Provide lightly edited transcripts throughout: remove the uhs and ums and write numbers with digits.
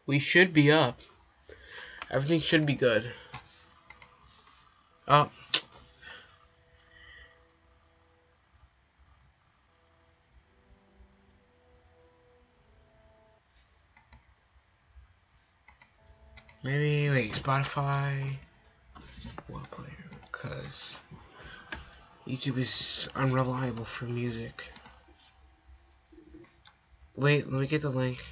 We should be up. Everything should be good. Oh. Maybe, wait, Spotify. Well, player, because YouTube is unreliable for music. Wait, let me get the link.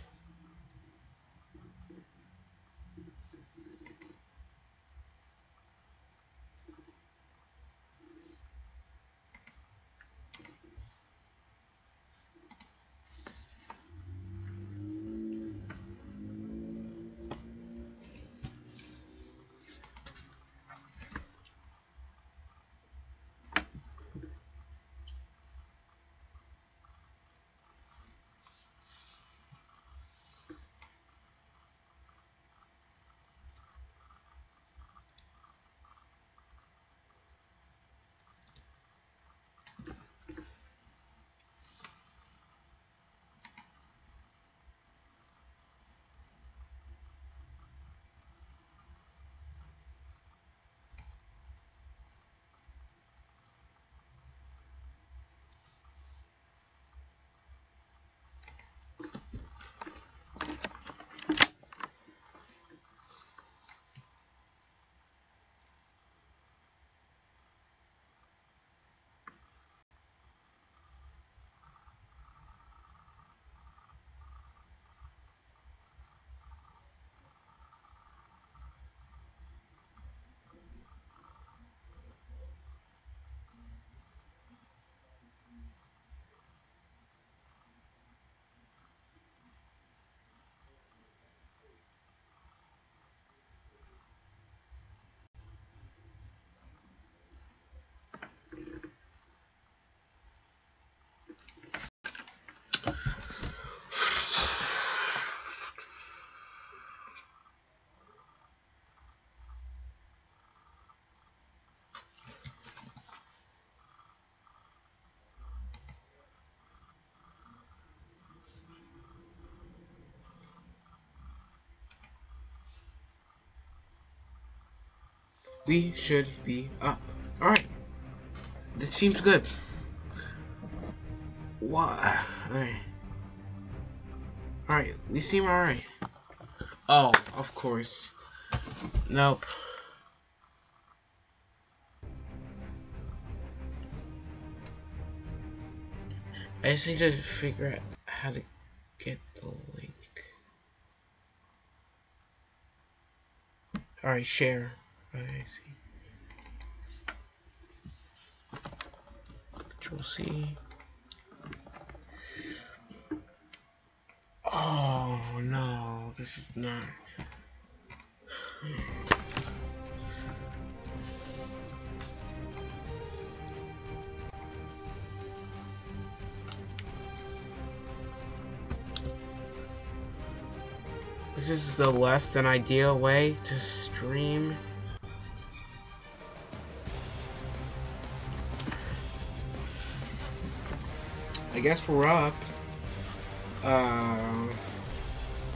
We should be up. Alright. That seems good. Why? Alright. Alright, we seem alright. Oh, of course. Nope. I just need to figure out how to get the link. Alright, share. I see. Control C. Oh no, this is not. This is the less than ideal way to stream. I guess we're up.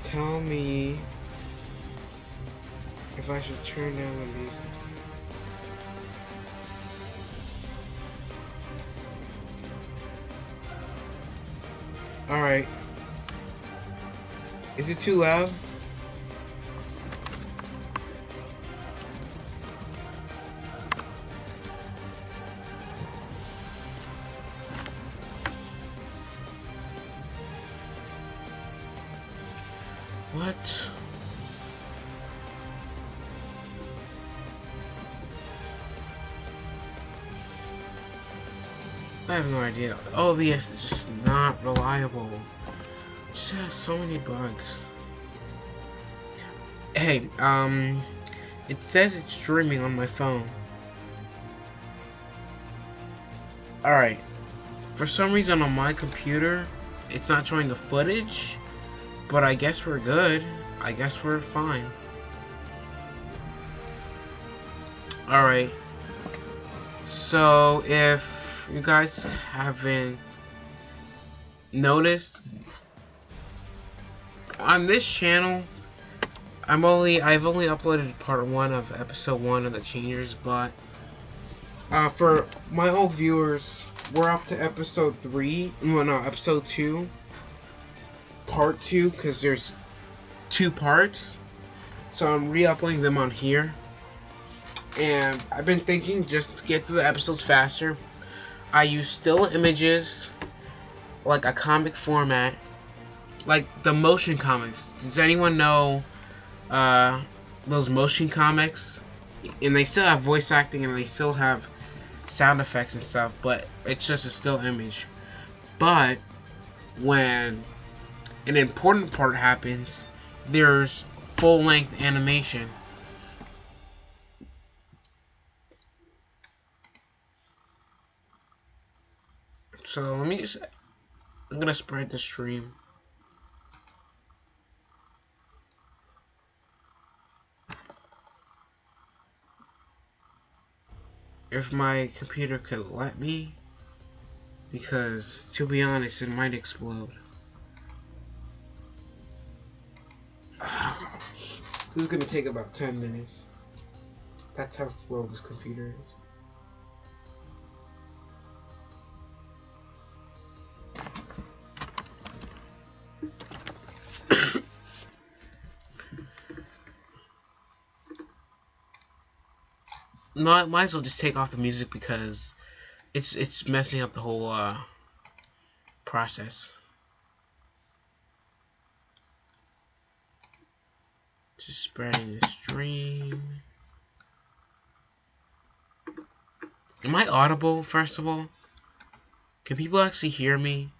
Tell me if I should turn down the music. Alright. Is it too loud? What? I have no idea. OBS is just not reliable. It just has so many bugs. Hey, it says it's streaming on my phone. Alright. For some reason on my computer, it's not showing the footage. But I guess we're good. I guess we're fine. Alright. So, if you guys haven't noticed, on this channel, I've only uploaded part 1 of episode 1 of the Changers, but for my old viewers, we're up to episode 3. Well, no, episode 2, part 2, because there's 2 parts. So I'm re-uploading them on here. And I've been thinking, just to get through the episodes faster, I use still images, like a comic format, like the motion comics. Does anyone know those motion comics? And they still have voice acting and they still have sound effects and stuff, but it's just a still image. But when an important part happens, there's full-length animation. So let me just, I'm gonna spread the stream. If my computer could let me, because to be honest, it might explode. This is gonna take about 10 minutes. That's how slow this computer is. No, I might as well just take off the music because it's messing up the whole process. Just spreading the stream. Am I audible, first of all? Can people actually hear me?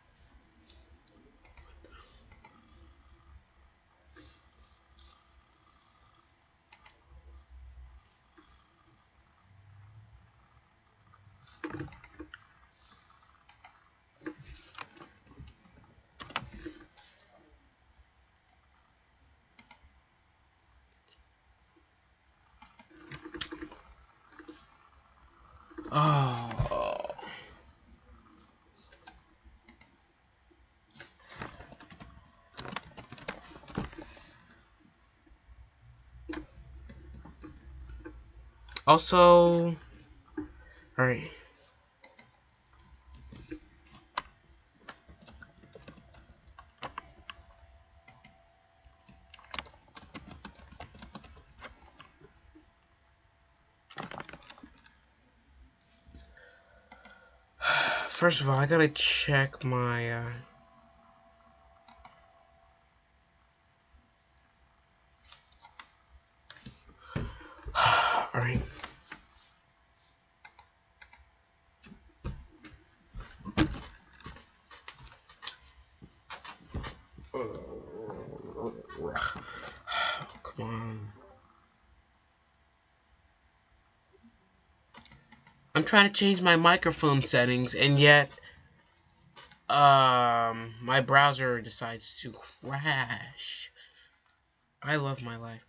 Oh. Also, alright. First of all, I gotta check my alright. Come on. I'm trying to change my microphone settings, and yet my browser decides to crash. I love my life.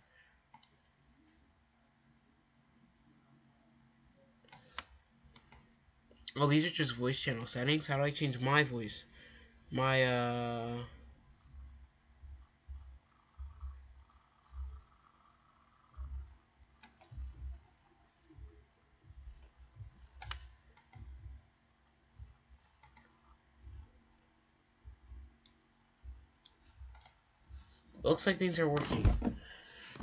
Oh, these are just voice channel settings. How do I change my voice? My looks like things are working,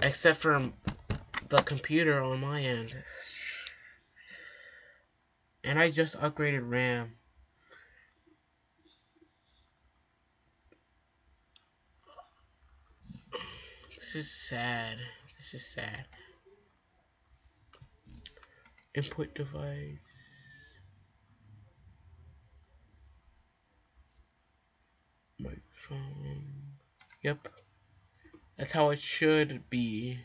except for the computer on my end. And I just upgraded RAM. This is sad. This is sad. Input device. My phone. Yep. That's how it should be.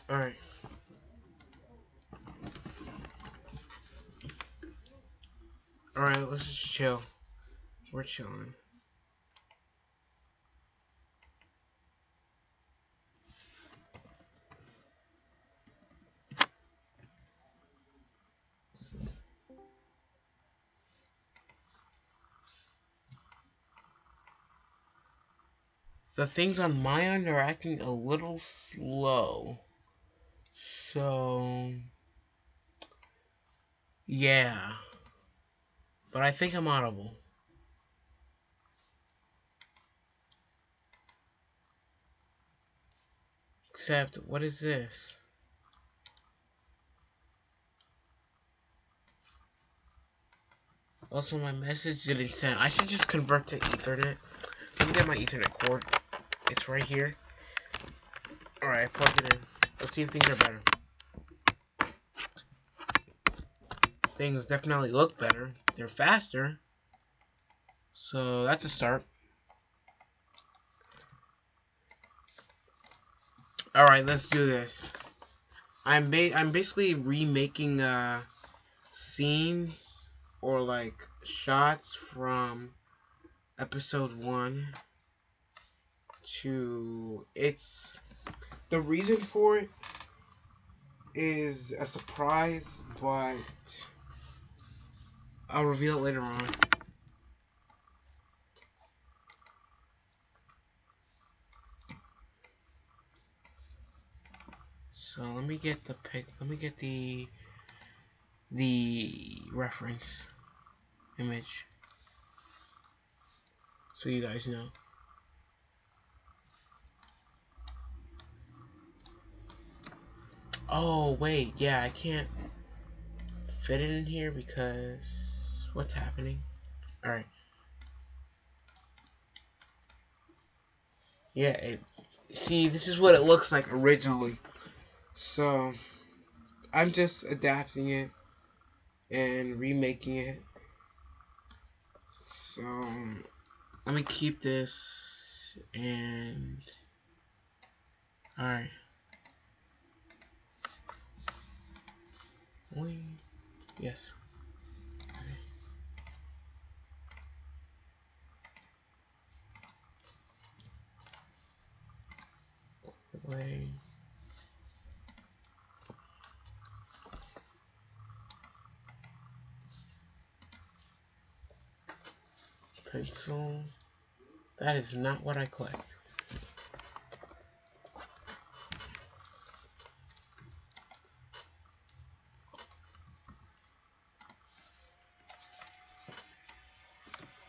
Alright. Alright, let's just chill. We're chilling. The things on my end are acting a little slow. So, yeah. But I think I'm audible. Except, what is this? Also, my message didn't send. I should just convert to Ethernet. Let me get my Ethernet cord. It's right here. Alright, I plug it in. Let's see if things are better. Things definitely look better. They're faster. So, that's a start. Alright, let's do this. I'm basically remaking scenes or like shots from episode 1 to the reason for it is a surprise, but I'll reveal it later on. So let me get the reference image so you guys know. Oh wait, yeah, I can't fit it in here because what's happening? Alright. Yeah, see, this is what it looks like originally. So, I'm just adapting it and remaking it. So, let me keep this and... Alright. Yes. Play. Pencil. That is not what I collect.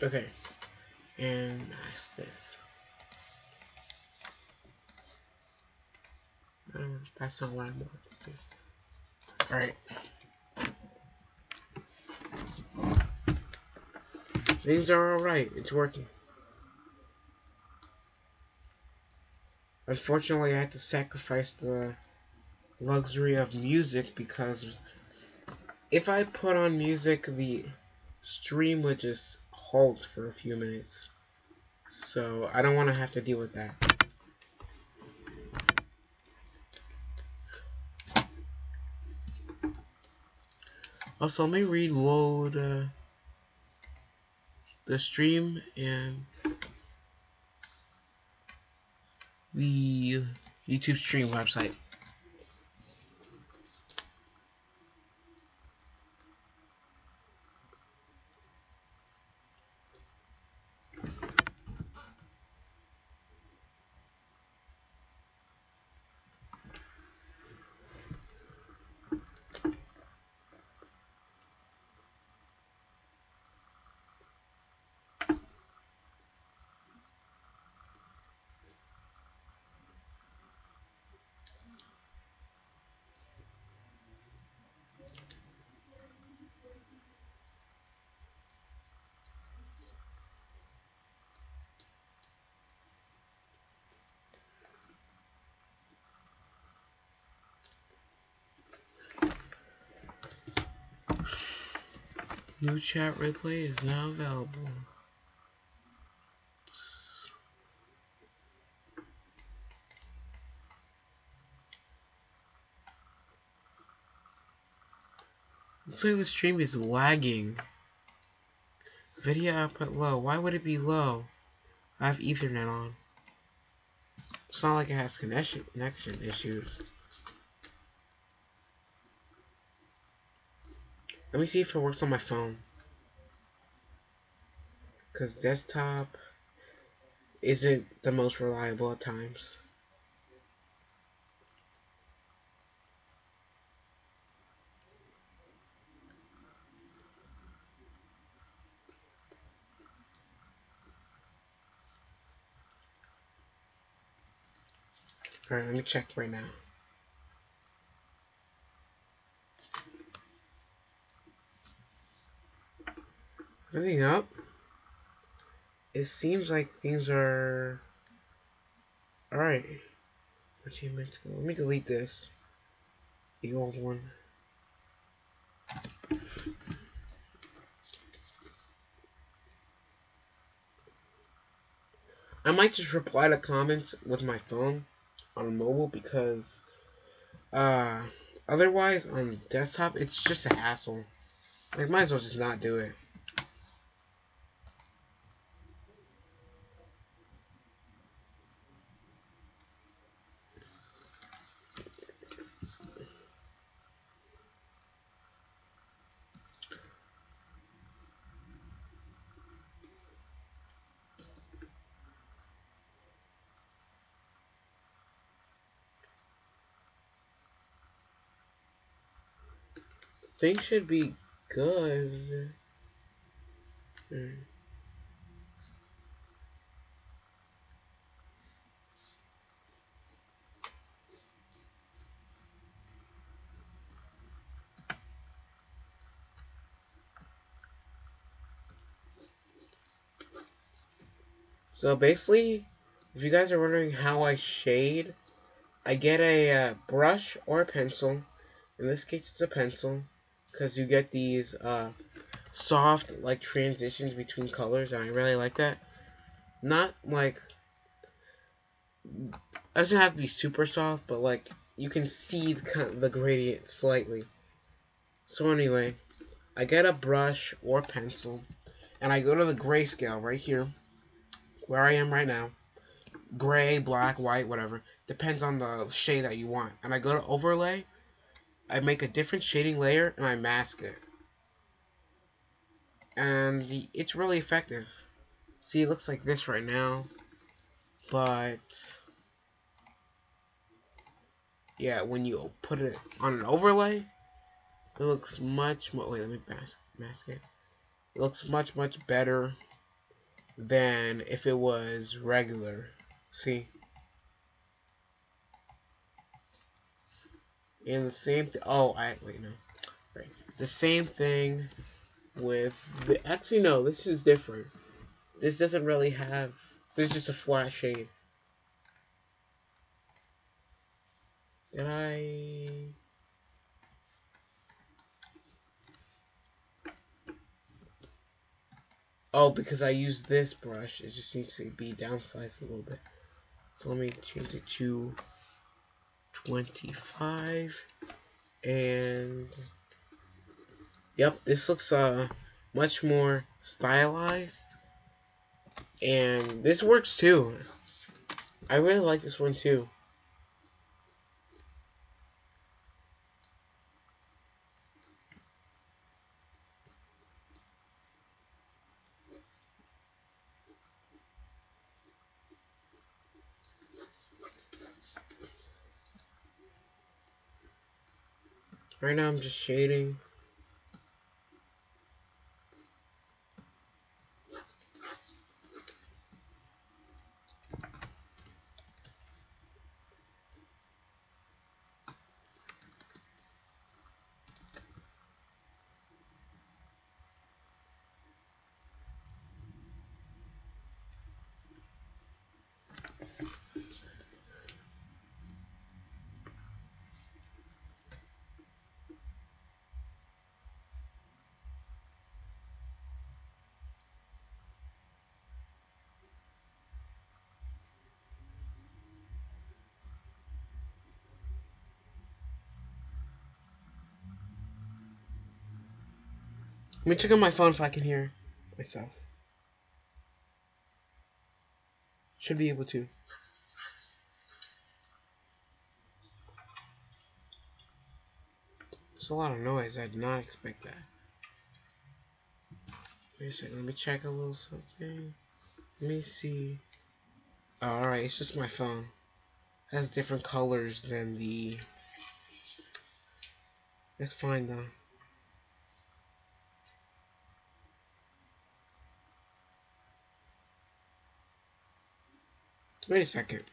Okay. And that's this. That's not what I want to do. Alright. Things are alright. It's working. Unfortunately, I had to sacrifice the luxury of music because if I put on music, the stream would just halt for a few minutes. So I don't want to have to deal with that. Also, let me reload the stream and the YouTube stream website. New chat replay is now available. Looks like the stream is lagging. Video output low. Why would it be low? I have Ethernet on. It's not like it has connection issues. Let me see if it works on my phone. Because desktop isn't the most reliable at times. Alright, let me check right now. Everything up? It seems like things are alright. Let me delete this. The old one. I might just reply to comments with my phone on mobile because otherwise on desktop it's just a hassle. Like, might as well just not do it. Things should be good. So basically, if you guys are wondering how I shade, I get a brush or a pencil. In this case, it's a pencil, because you get these soft like transitions between colors, and I really like that. Not like, it doesn't have to be super soft, but like you can see the gradient slightly. So anyway, I get a brush or pencil, and I go to the grayscale right here, where I am right now. Gray, black, white, whatever. Depends on the shade that you want. And I go to overlay, I make a different shading layer, and I mask it. And it's really effective. See, it looks like this right now. But yeah, when you put it on an overlay, it looks much more. Wait, let me mask it. It looks much better than if it was regular. See? And the same oh, wait, no. Right. The same thing with actually no, this is different. This doesn't really have, there's just a flat shade. Did I? Oh, because I use this brush, it just needs to be downsized a little bit. So let me change it to 25. And yep, this looks much more stylized. And this works too. I really like this one too. Right now I'm just shading. Let me check on my phone if I can hear myself. Should be able to. There's a lot of noise. I did not expect that. Wait a second. Let me check a little something. Let me see. Oh, alright. It's just my phone. It has different colors than the... It's fine though. Wait a second.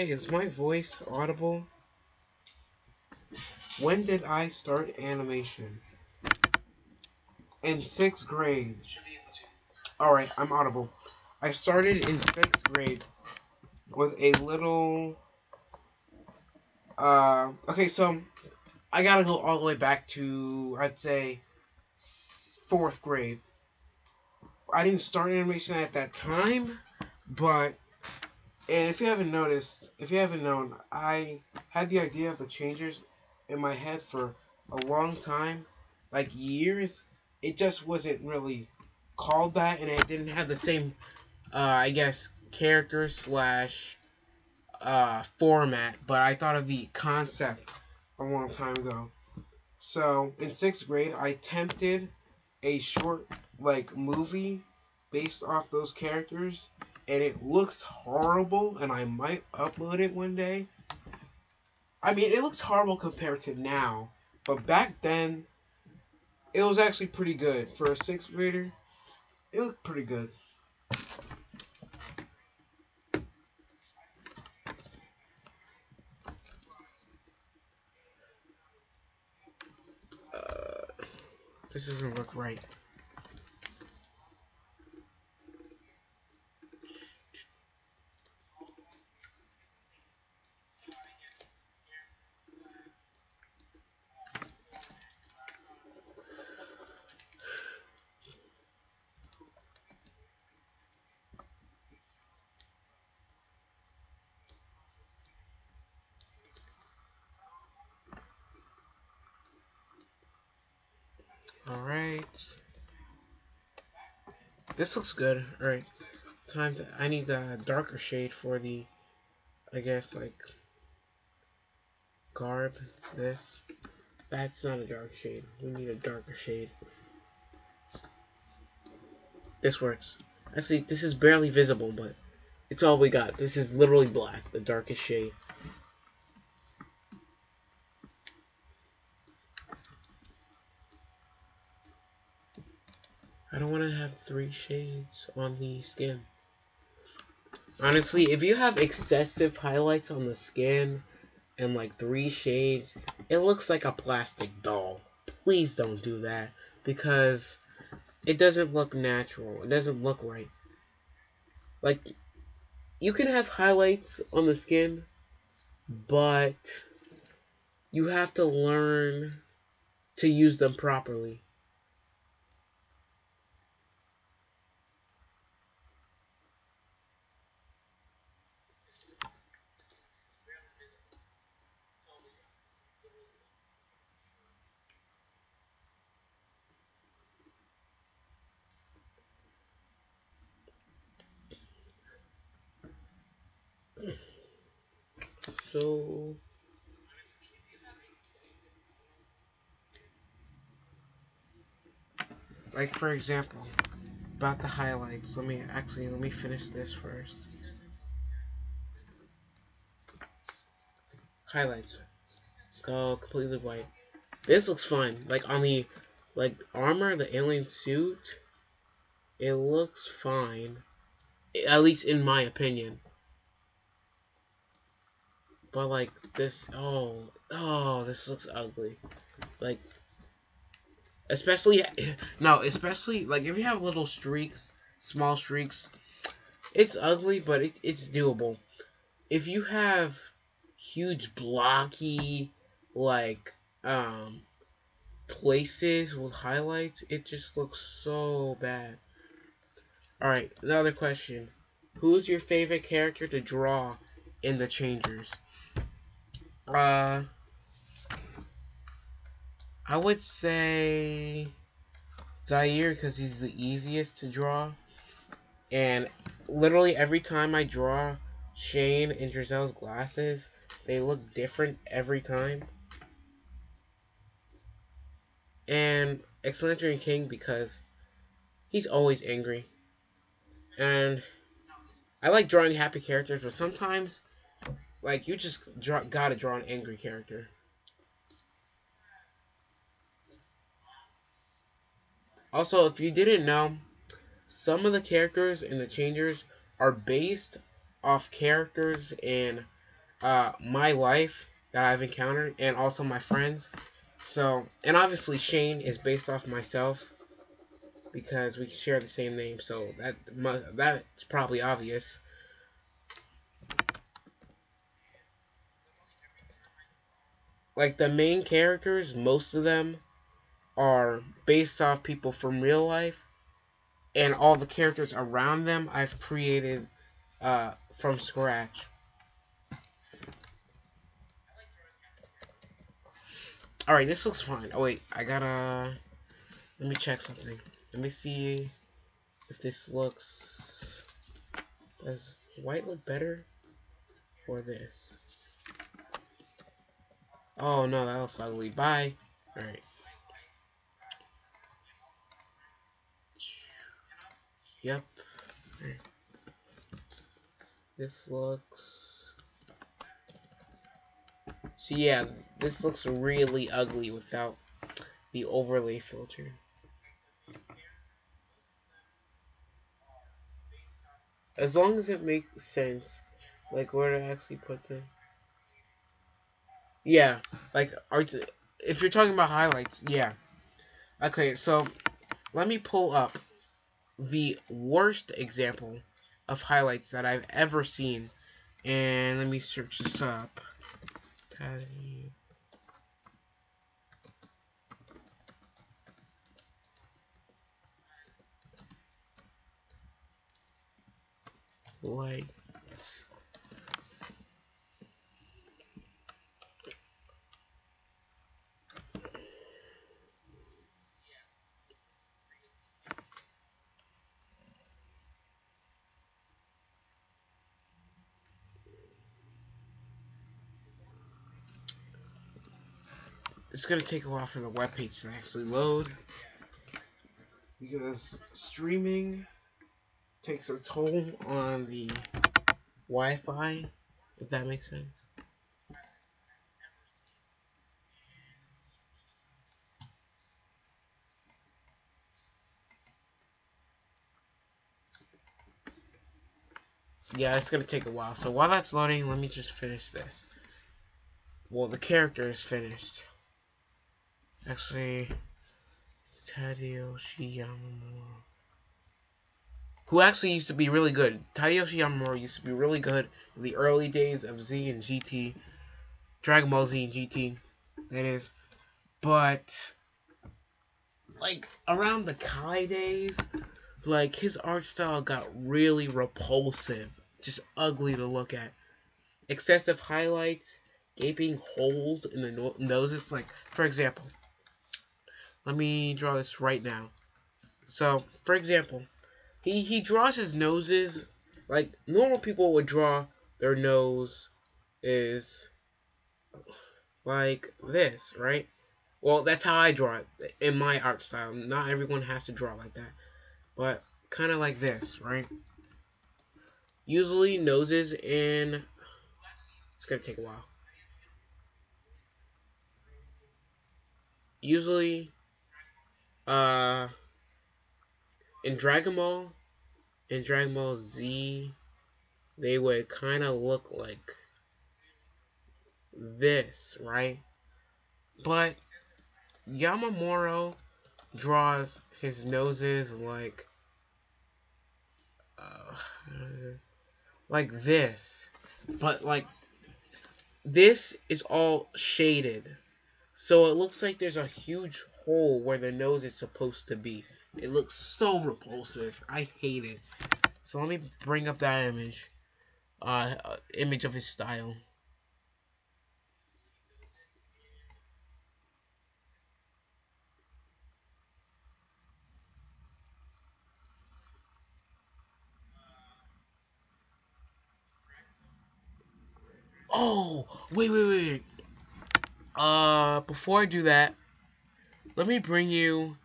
Is my voice audible? When did I start animation? In 6th grade. Alright, I'm audible. I started in 6th grade with a little... okay, so I gotta go all the way back to, I'd say, 4th grade. I didn't start animation at that time, but... And if you haven't noticed, if you haven't known, I had the idea of the changers in my head for a long time, like years. It just wasn't really called that, and it didn't have the same, I guess, character slash format. But I thought of the concept a long time ago. So in 6th grade, I attempted a short like movie based off those characters. And it looks horrible, and I might upload it one day. I mean, it looks horrible compared to now, but back then, it was actually pretty good. For a 6th grader, it looked pretty good. This doesn't look right. Alright. This looks good. Alright. I need a darker shade for the, I guess, like, garb. This. That's not a dark shade. We need a darker shade. This works. Actually, this is barely visible, but it's all we got. This is literally black, the darkest shade. I don't want to have 3 shades on the skin. Honestly, if you have excessive highlights on the skin and like 3 shades, it looks like a plastic doll. Please don't do that, because it doesn't look natural. It doesn't look right. Like, you can have highlights on the skin, but you have to learn to use them properly. So, like, for example, about the highlights, let me finish this first. Highlights. Go completely white. This looks fine. Like, on the, like, armor, the alien suit, it looks fine. At least in my opinion. But, like, this, this looks ugly. Like, especially, like, if you have little streaks, small streaks, it's ugly, but it's doable. If you have huge blocky, like, places with highlights, it just looks so bad. Alright, another question. Who's your favorite character to draw in the Changers. I would say Zaire because he's the easiest to draw. And literally every time I draw Shane and Drizel's glasses, they look different every time. And Excellentary King because he's always angry. And I like drawing happy characters, but sometimes, like, you just gotta draw an angry character. Also, if you didn't know, some of the characters in the Changers are based off characters in my life that I've encountered, and also my friends. So, and obviously Shane is based off myself because we share the same name. So that's probably obvious. Like the main characters, most of them are based off people from real life, and all the characters around them I've created from scratch. Alright, this looks fine. Oh wait, I gotta... Let me check something. Let me see if this looks... Does white look better? Or this? Oh no, that looks ugly. Bye. Alright. Yep. Right. This looks... So yeah, this looks really ugly without the overlay filter. As long as it makes sense, like where to actually put the... Yeah, like, if you're talking about highlights, yeah. Okay, so let me pull up the worst example of highlights that I've ever seen, and let me search this up. Lights. It's gonna take a while for the webpage to actually load because streaming takes a toll on the Wi-Fi, if that makes sense. Yeah, it's gonna take a while. So while that's loading, let me just finish this. Well, the character is finished. Actually, Tadayoshi Yamamura, who actually used to be really good. Tadayoshi Yamamura used to be really good in the early days of Z and GT. Dragon Ball Z and GT, that is. But, like, around the Kai days, like, his art style got really repulsive. Just ugly to look at. Excessive highlights, gaping holes in the noses. Like, for example, let me draw this right now. So, for example, he draws his noses like normal people would draw their nose is like this, right? Well, that's how I draw it in my art style. Not everyone has to draw like that, but kind of like this, right? Usually noses in... It's gonna take a while. Usually, in Dragon Ball Z, they would kind of look like this, right? But Yamamura draws his noses like this, but like this is all shaded, so it looks like there's a huge hole where the nose is supposed to be. It looks so repulsive. I hate it. So let me bring up that image. image of his style. Oh, wait. Before I do that, let me bring you.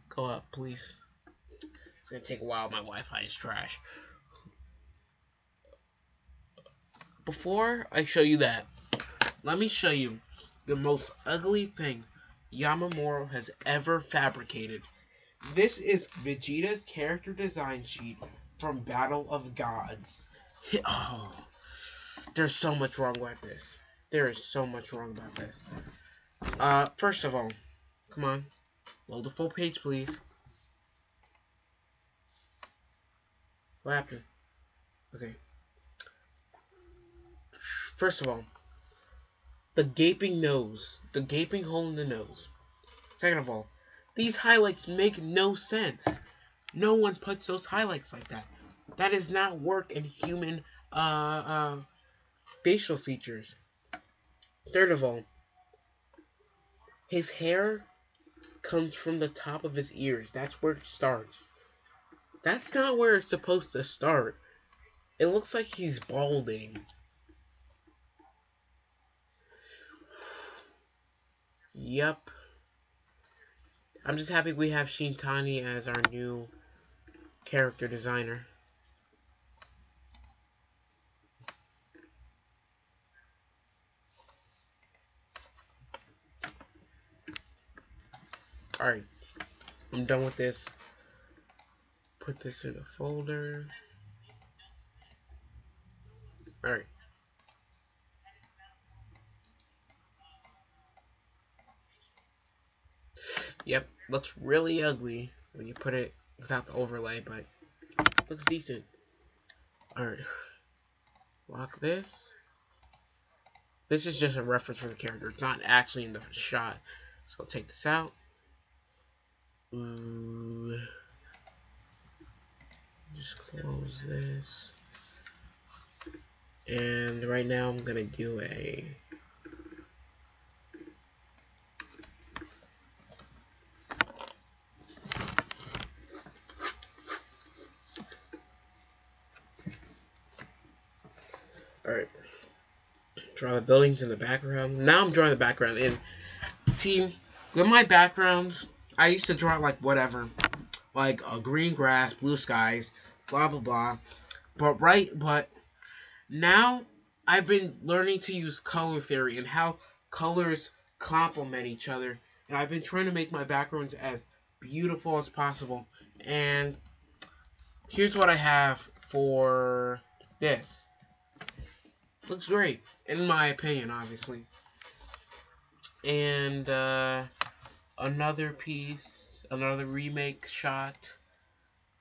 Go up, please. It's gonna take a while. My Wi-Fi is trash. Before I show you that, let me show you the most ugly thing Yamamuro has ever fabricated. This is Vegeta's character design sheet from Battle of Gods. Oh, there's so much wrong with this. There is so much wrong about this. First of all, come on. Load the full page, please. What happened? Okay. First of all, the gaping nose. The gaping hole in the nose. Second of all, these highlights make no sense. No one puts those highlights like that. That does not work in human facial features. Third of all, his hair comes from the top of his ears. That's where it starts. That's not where it's supposed to start. It looks like he's balding. Yep. I'm just happy we have Shintani as our new character designer. Alright. I'm done with this. Put this in a folder. Alright. Yep, looks really ugly when you put it without the overlay, but looks decent. Alright. Lock this. This is just a reference for the character. It's not actually in the shot. So I'll take this out. Ooh. Just close this. And right now I'm gonna do a alright. Draw the buildings in the background. Now I'm drawing the background in. See, with my backgrounds, I used to draw like whatever. Like green grass, blue skies, blah blah blah. But now I've been learning to use color theory and how colors complement each other. And I've been trying to make my backgrounds as beautiful as possible. And here's what I have for this. Looks great, in my opinion, obviously. And another piece, another remake shot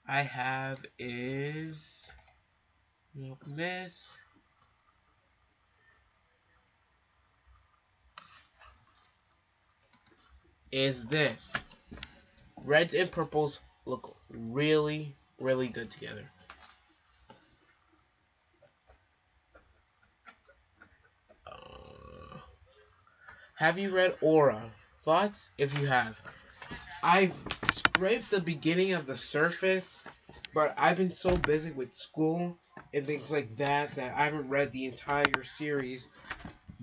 I have is, let me open this. Is this. Reds and purples look really, really good together. Have you read Aura? Thoughts? If you have. I've scraped the beginning of the surface, but I've been so busy with school and things like that that I haven't read the entire series.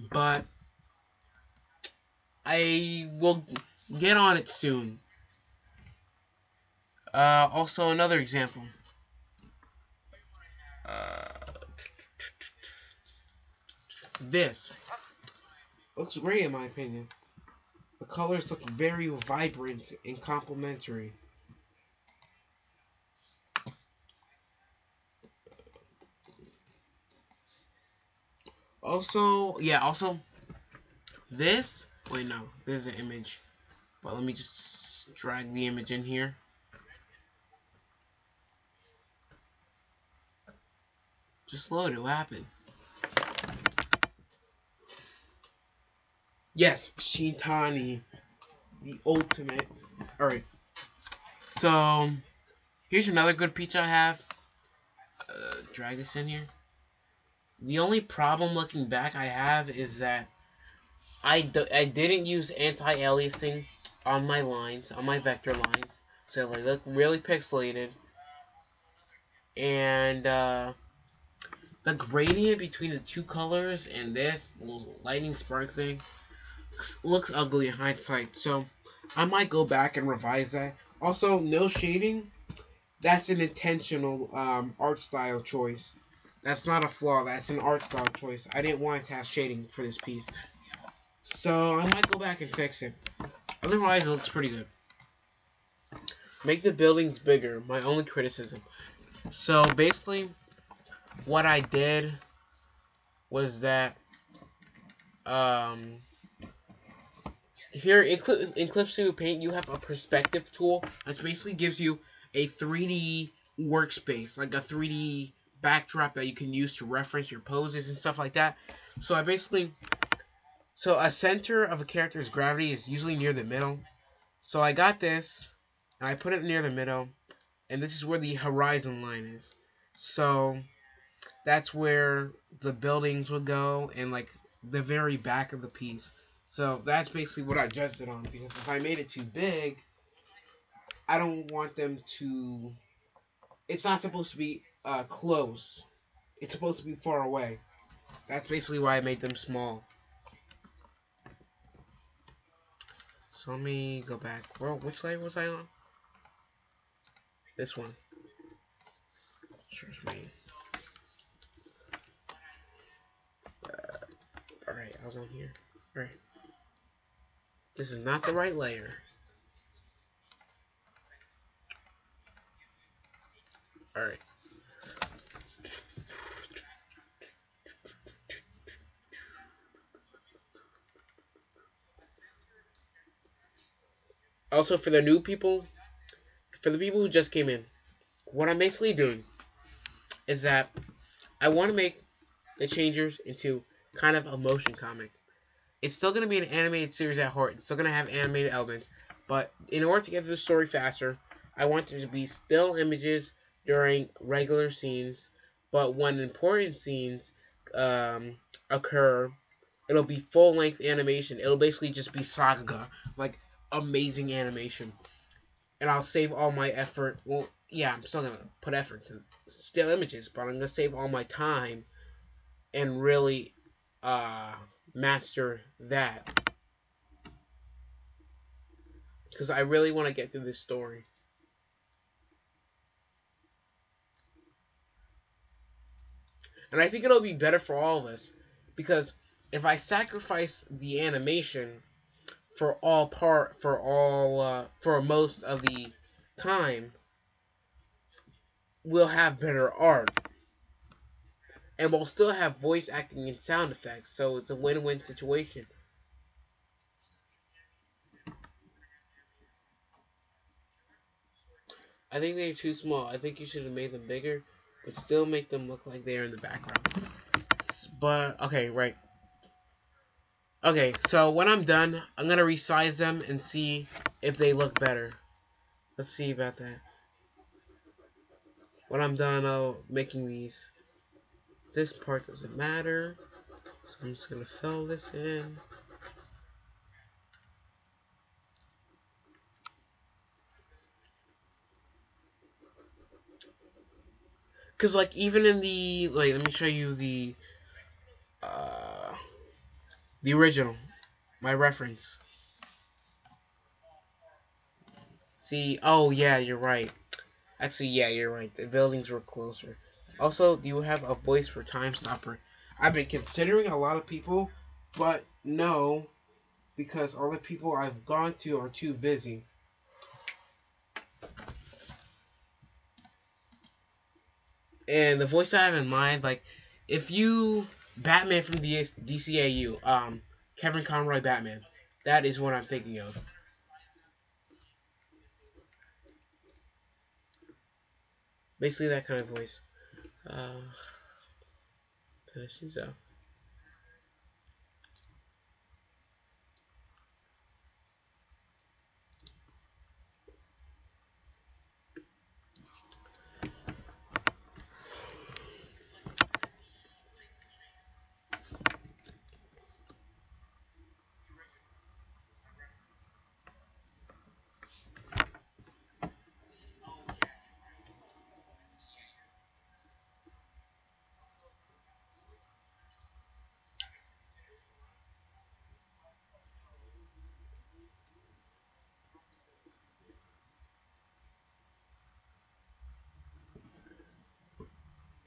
But I will get on it soon. Also, another example. This looks great in my opinion. The colors look very vibrant and complementary. Also, this, wait no, this is an image. But let me just drag the image in here. Just load it, what happened? Yes, Shintani, the ultimate. Alright, so here's another good pizza I have. Drag this in here. The only problem looking back I have is that I didn't use anti-aliasing on my lines, on my vector lines, so they look really pixelated. And the gradient between the two colors and this little lightning spark thing looks ugly in hindsight, so I might go back and revise that. Also, no shading. That's an intentional art style choice. That's not a flaw. That's an art style choice. I didn't want to have shading for this piece, so I might go back and fix it. Otherwise, it looks pretty good. Make the buildings bigger. My only criticism. So basically, what I did was that here in Clip Studio Paint, you have a perspective tool that basically gives you a 3D workspace, like a 3D backdrop that you can use to reference your poses and stuff like that. So a center of a character's gravity is usually near the middle. So I got this, and I put it near the middle, and this is where the horizon line is. So that's where the buildings would go, and like the very back of the piece. So that's basically what I judged it on, because if I made it too big, I don't want them to... It's not supposed to be close. It's supposed to be far away. That's basically why I made them small. So let me go back. Well, which layer was I on? This one. Sure, me. Alright, I was on here. Alright. This is not the right layer. Alright. Also, for the new people, for the people who just came in, what I'm basically doing is that I want to make the Changers into kind of a motion comic. It's still going to be an animated series at heart. It's still going to have animated elements. But in order to get through the story faster, I want there to be still images during regular scenes. But when important scenes occur, it'll be full-length animation. It'll basically just be saga, like amazing animation. And I'll save all my effort. Well, yeah, I'm still going to put effort to still images, but I'm going to save all my time and really master that, because I really want to get through this story. And I think it'll be better for all of us, because if I sacrifice the animation for most of the time, we'll have better art. And we'll still have voice acting and sound effects, so it's a win-win situation. I think they're too small. I think you should have made them bigger, but still make them look like they're in the background. But, okay, right. Okay, so when I'm done, I'm going to resize them and see if they look better. Let's see about that. When I'm done making these, this part doesn't matter. So I'm just going to fill this in. Because, like, even in the, like, let me show you the original, my reference. See, oh, yeah, you're right. Actually, yeah, you're right. The buildings were closer. Also, do you have a voice for Time Stopper? I've been considering a lot of people, but no, because all the people I've gone to are too busy. And the voice I have in mind, like, if you... Batman from the DCAU, Kevin Conroy Batman. That is what I'm thinking of. Basically that kind of voice. So.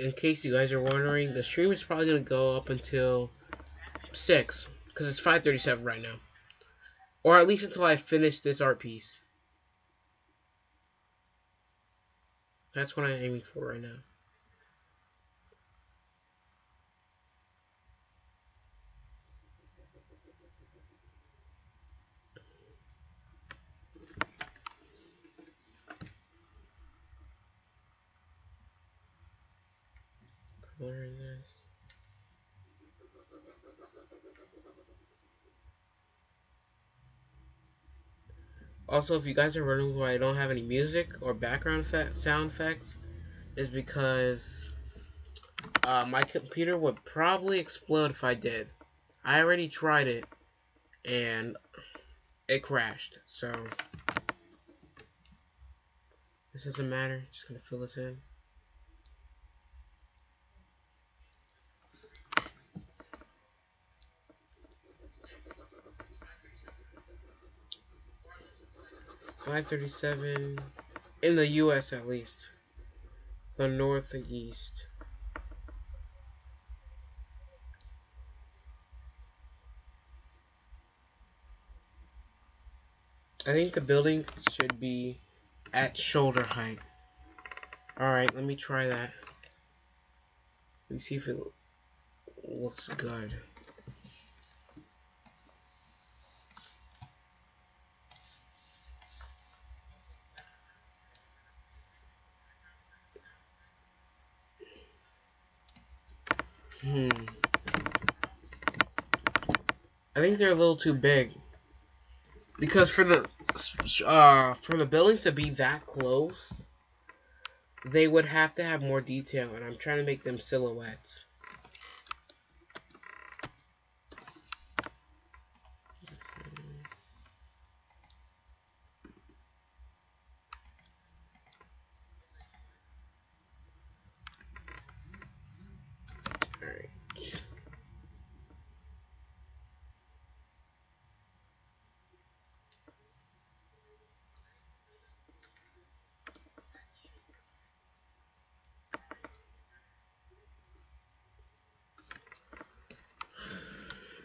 in case you guys are wondering, the stream is probably going to go up until 6, because it's 5:37 right now. Or at least until I finish this art piece. That's what I'm aiming for right now. Coloring this. Also, if you guys are wondering why I don't have any music or background sound effects, is because my computer would probably explode if I did. I already tried it, and it crashed, so this doesn't matter. Just gonna fill this in. $5.37 in the U.S. at least. The north and east. I think the building should be at shoulder height. Alright, let me try that. Let me see if it looks good. I think they're a little too big. Because for the buildings to be that close, they would have to have more detail, and I'm trying to make them silhouettes. Alright.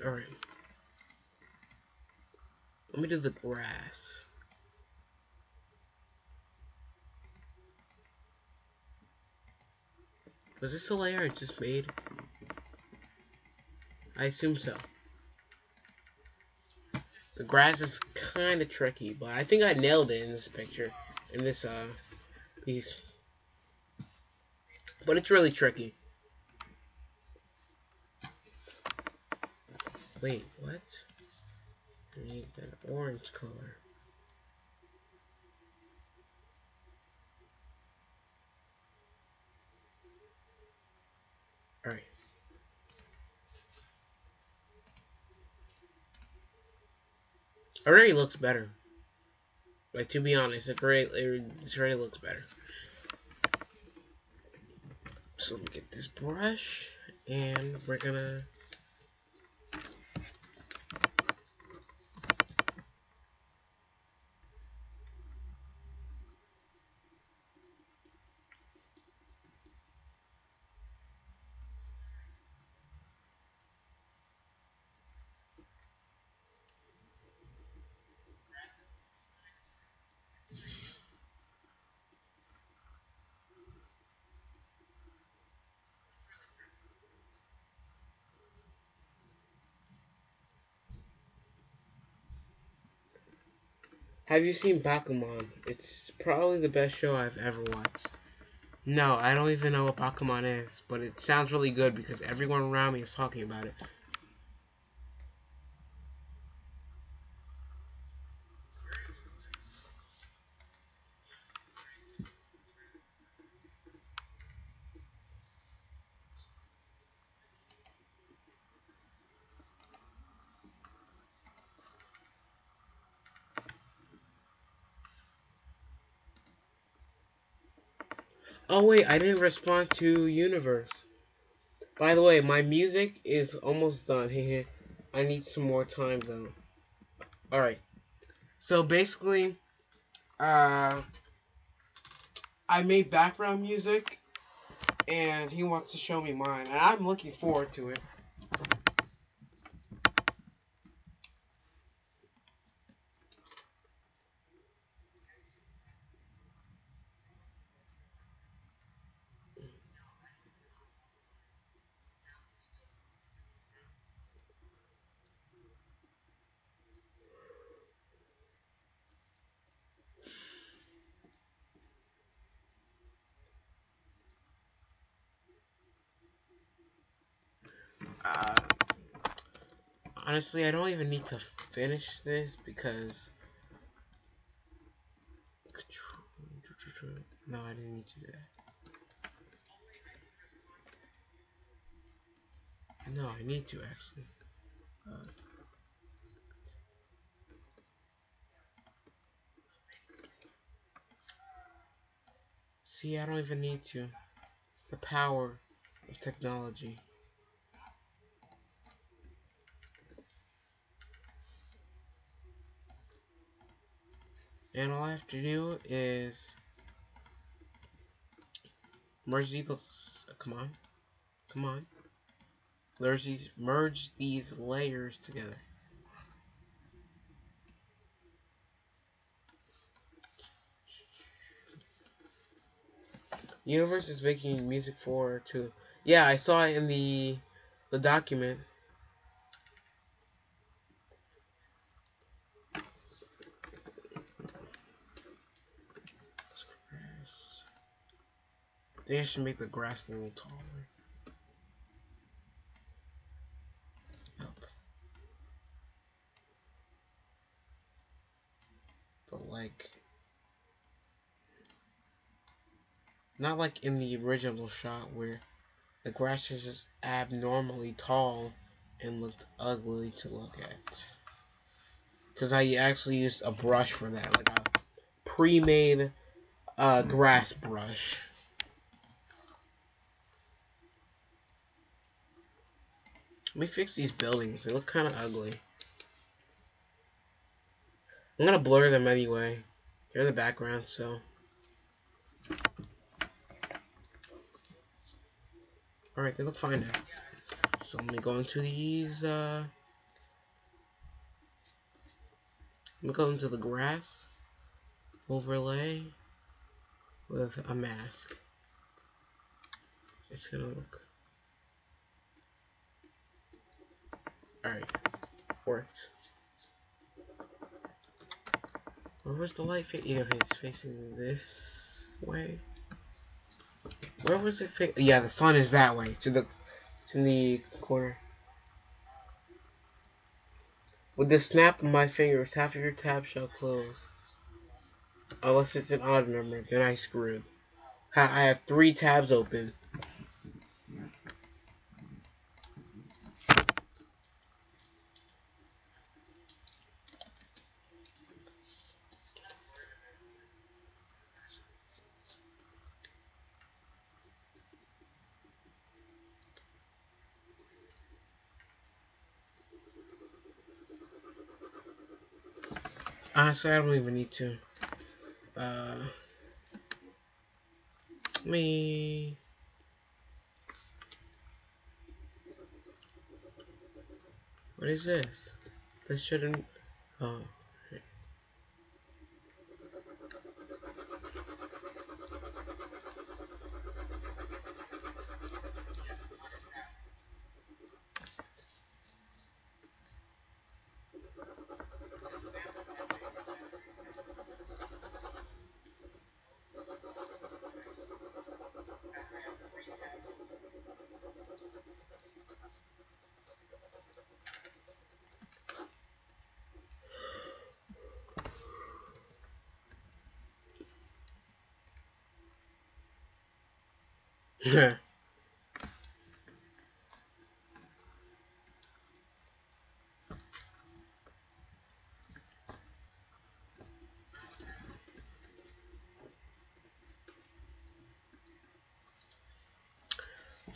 Alright. Let me do the grass. Was this a layer I just made? I assume so. The grass is kind of tricky, but I think I nailed it in this picture, in this piece. But it's really tricky. Wait, what? I need that orange color. Alright. Already looks better. Like, to be honest, it already looks better. So let me get this brush, and we're gonna Have you seen Bakuman? It's probably the best show I've ever watched. No, I don't even know what Bakuman is, but it sounds really good because everyone around me is talking about it. Oh wait, I didn't respond to Universe. By the way, my music is almost done. I need some more time though. Alright. So basically, I made background music and he wants to show me mine, and I'm looking forward to it. Uh, Honestly, I don't even need to finish this because... No, I didn't need to do that. No, I need to actually. See, I don't even need to. The power of technology. And all I have to do is merge these. Come on, come on. Merge these layers together. Universe is making music for too. Yeah, I saw it in the document. I think I should make the grass a little taller. Yep. But like, not like in the original shot where the grass is just abnormally tall and looked ugly to look at. Because I actually used a brush for that, like a pre-made grass brush. Let me fix these buildings. They look kind of ugly. I'm gonna blur them anyway. They're in the background, so. Alright, they look fine now. So let me go into these, let me go into the grass overlay with a mask. It's gonna look. Alright, worked. Where was the light facing? It's facing this way. Where was it facing? Yeah, the sun is that way. It's in the corner. With the snap of my fingers, half of your tab shall close. Unless it's an odd number, then I screwed. I have 3 tabs open. Honestly, I don't even need to. Me. What is this? This shouldn't. Oh.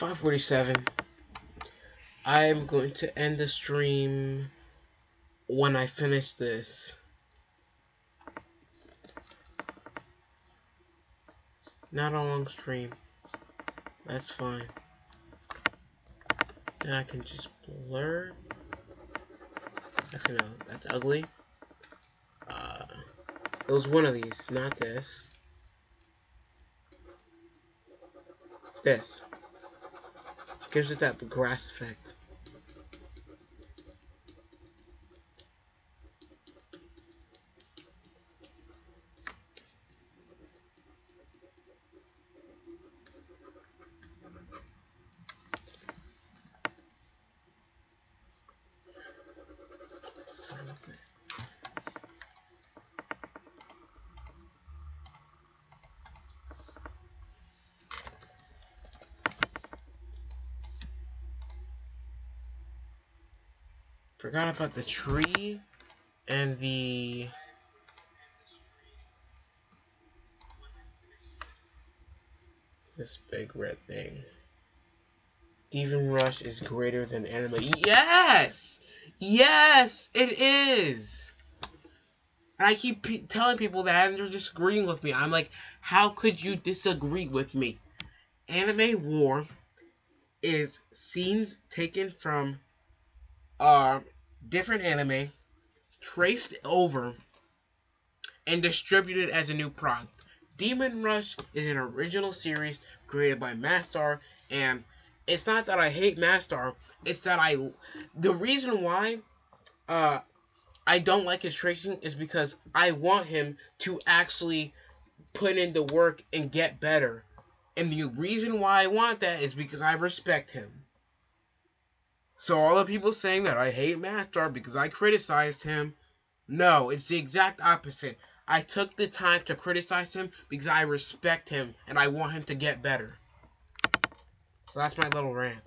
5:47. I'm going to end the stream when I finish this. Not a long stream. That's fine. And I can just blur. Actually, no, that's ugly. It was one of these, not this. This. Gives it that grass effect. Forgot about the tree and this big red thing. Demon Rush is greater than anime. Yes! Yes, it is! And I keep telling people that and they're disagreeing with me. I'm like, how could you disagree with me? Anime War is scenes taken from different anime, traced over, and distributed as a new product. Demon Rush is an original series created by Mastar, and it's not that I hate Mastar, it's that the reason why I don't like his tracing is because I want him to actually put in the work and get better. And the reason why I want that is because I respect him. So all the people saying that I hate Mastar because I criticized him, no, it's the exact opposite. I took the time to criticize him because I respect him and I want him to get better. So that's my little rant.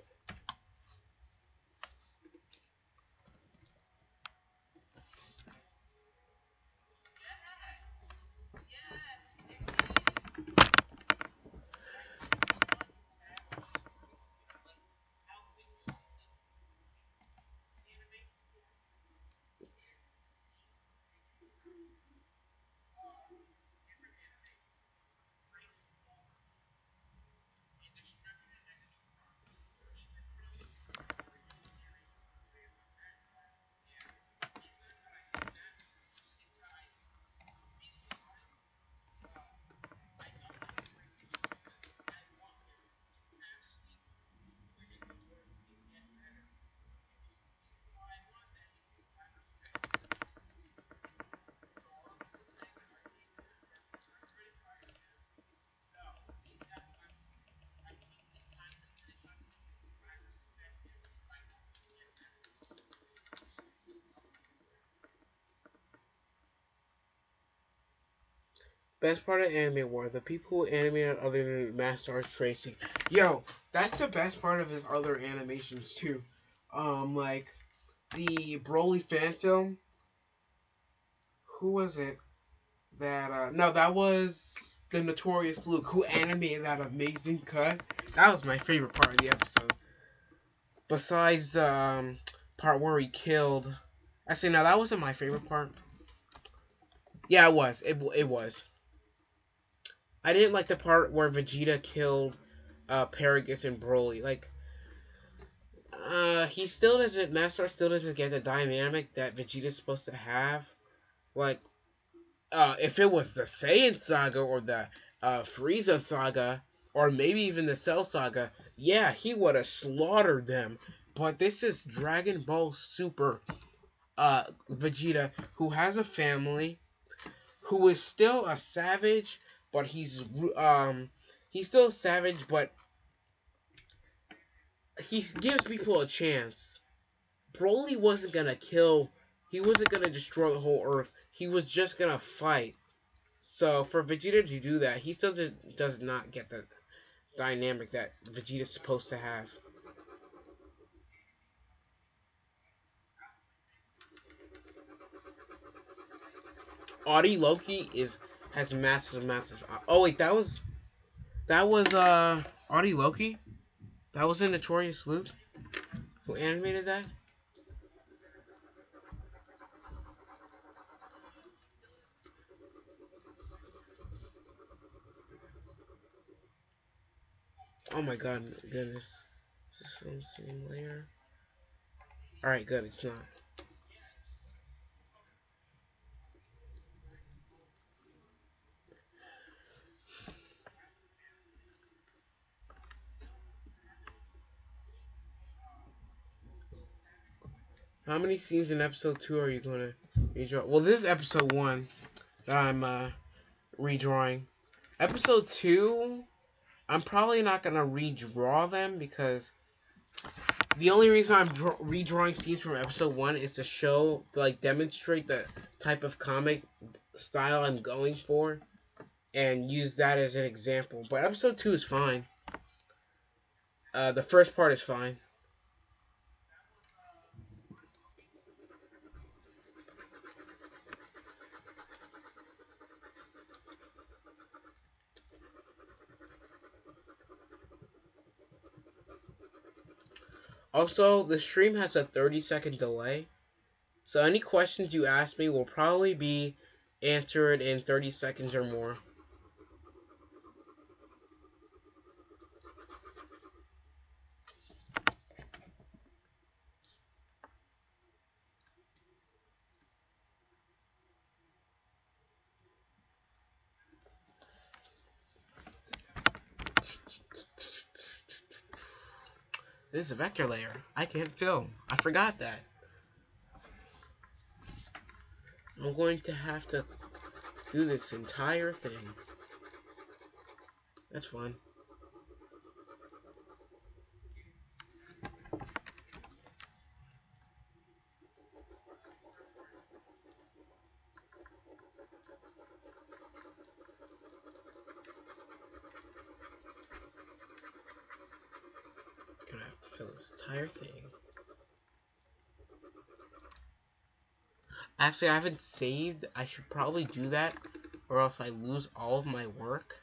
Best part of Anime War, the people who animated other than Mastar's tracing. Yo, that's the best part of his other animations too. Like the Broly fan film. Who was it? No, that was the Notorious Luke who animated that amazing cut. That was my favorite part of the episode. Besides the part where he killed. Actually, no, that wasn't my favorite part. Yeah, it was. It was. I didn't like the part where Vegeta killed Paragus and Broly. Like, he still doesn't. Mastar still doesn't get the dynamic that Vegeta's supposed to have. Like, if it was the Saiyan Saga or the Frieza Saga, or maybe even the Cell Saga, yeah, he would have slaughtered them. But this is Dragon Ball Super Vegeta, who has a family, who is still a savage, but he's still a savage, but he gives people a chance. Broly wasn't gonna kill, he wasn't gonna destroy the whole Earth. He was just gonna fight. So for Vegeta to do that, he still does not get the dynamic that Vegeta's supposed to have. Audi Loki has massive. Oh wait, that was Audi Loki. That was in Notorious Luke who animated that. Oh my god, goodness. Is this on the same layer? Alright, good, it's not. How many scenes in episode 2 are you going to redraw? Well, this is episode 1 that I'm redrawing. Episode 2, I'm probably not going to redraw them because the only reason I'm redrawing scenes from episode 1 is to show, like, demonstrate the type of comic style I'm going for and use that as an example. But episode 2 is fine. The first part is fine. Also, the stream has a 30-second delay, so any questions you ask me will probably be answered in 30 seconds or more. This is a vector layer. I can't film. I forgot that. I'm going to have to do this entire thing. That's fun. Gonna have to fill this entire thing. Actually, I haven't saved. I should probably do that, or else I lose all of my work.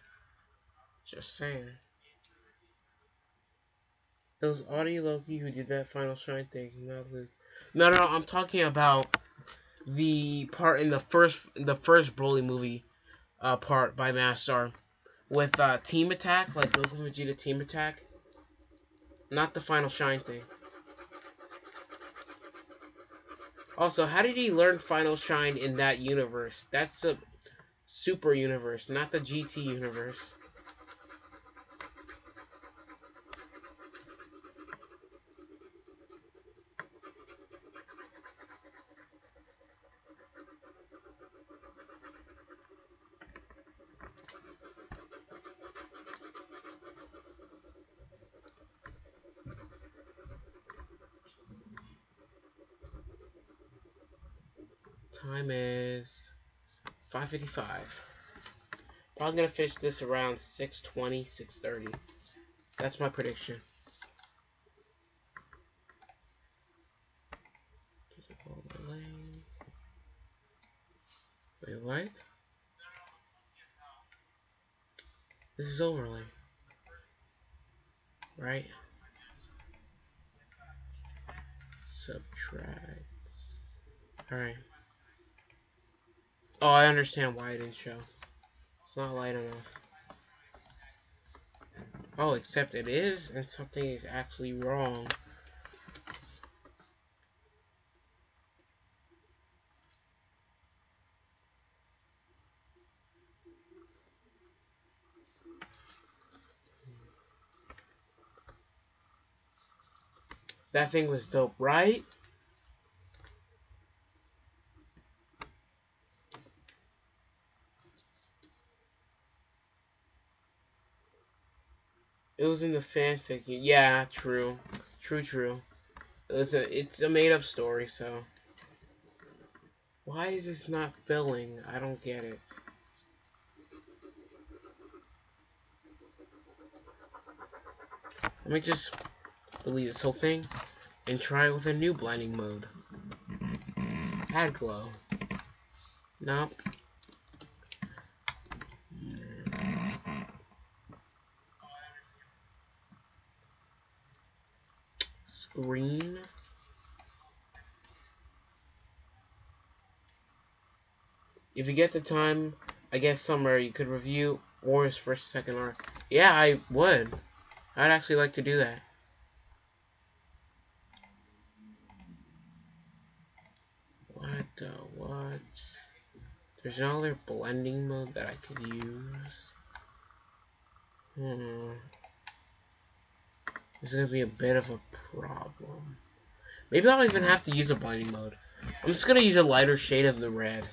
Just saying. It was Audie Loki who did that Final Shine thing, not Luke. No, I'm talking about the part in the first Broly movie part by Mastar with Team Attack, like Goku and Vegeta Team Attack. Not the Final Shine thing. Also, how did he learn Final Shine in that universe? That's a Super universe, not the GT universe. Time is 5:55. Probably gonna finish this around 6:20, 6:30. That's my prediction. Wait, what? This is overlay, right? Subtract. Alright. Oh, I understand why it didn't show. It's not light enough. Oh, except it is, and something is actually wrong. That thing was dope, right? It was in the fanfic. Yeah, true. True. It's a made-up story, so. Why is this not filling? I don't get it. Let me just delete this whole thing and try it with a new blending mode. Add glow. Nope. Screen. If you get the time, I guess somewhere you could review Warriors first, second arc. Yeah, I would. I'd actually like to do that. What the what? There's another blending mode that I could use. This is gonna be a bit of a problem. Maybe I don't even have to use a blending mode. I'm just gonna use a lighter shade of the red.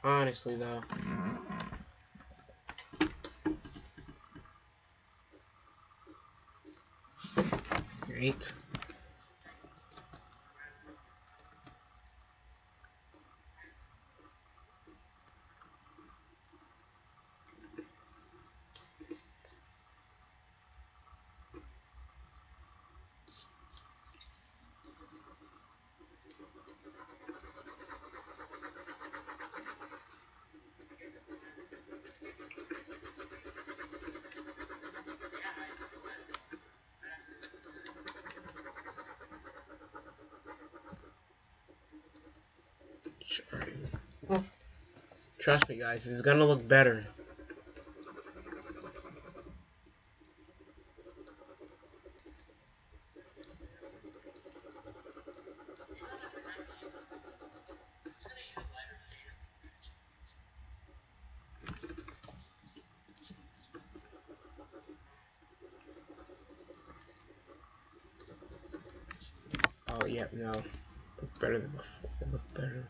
Honestly, though. Great. Trust me, guys, it's gonna look better. Oh, yeah, no. Look better than before. Look better.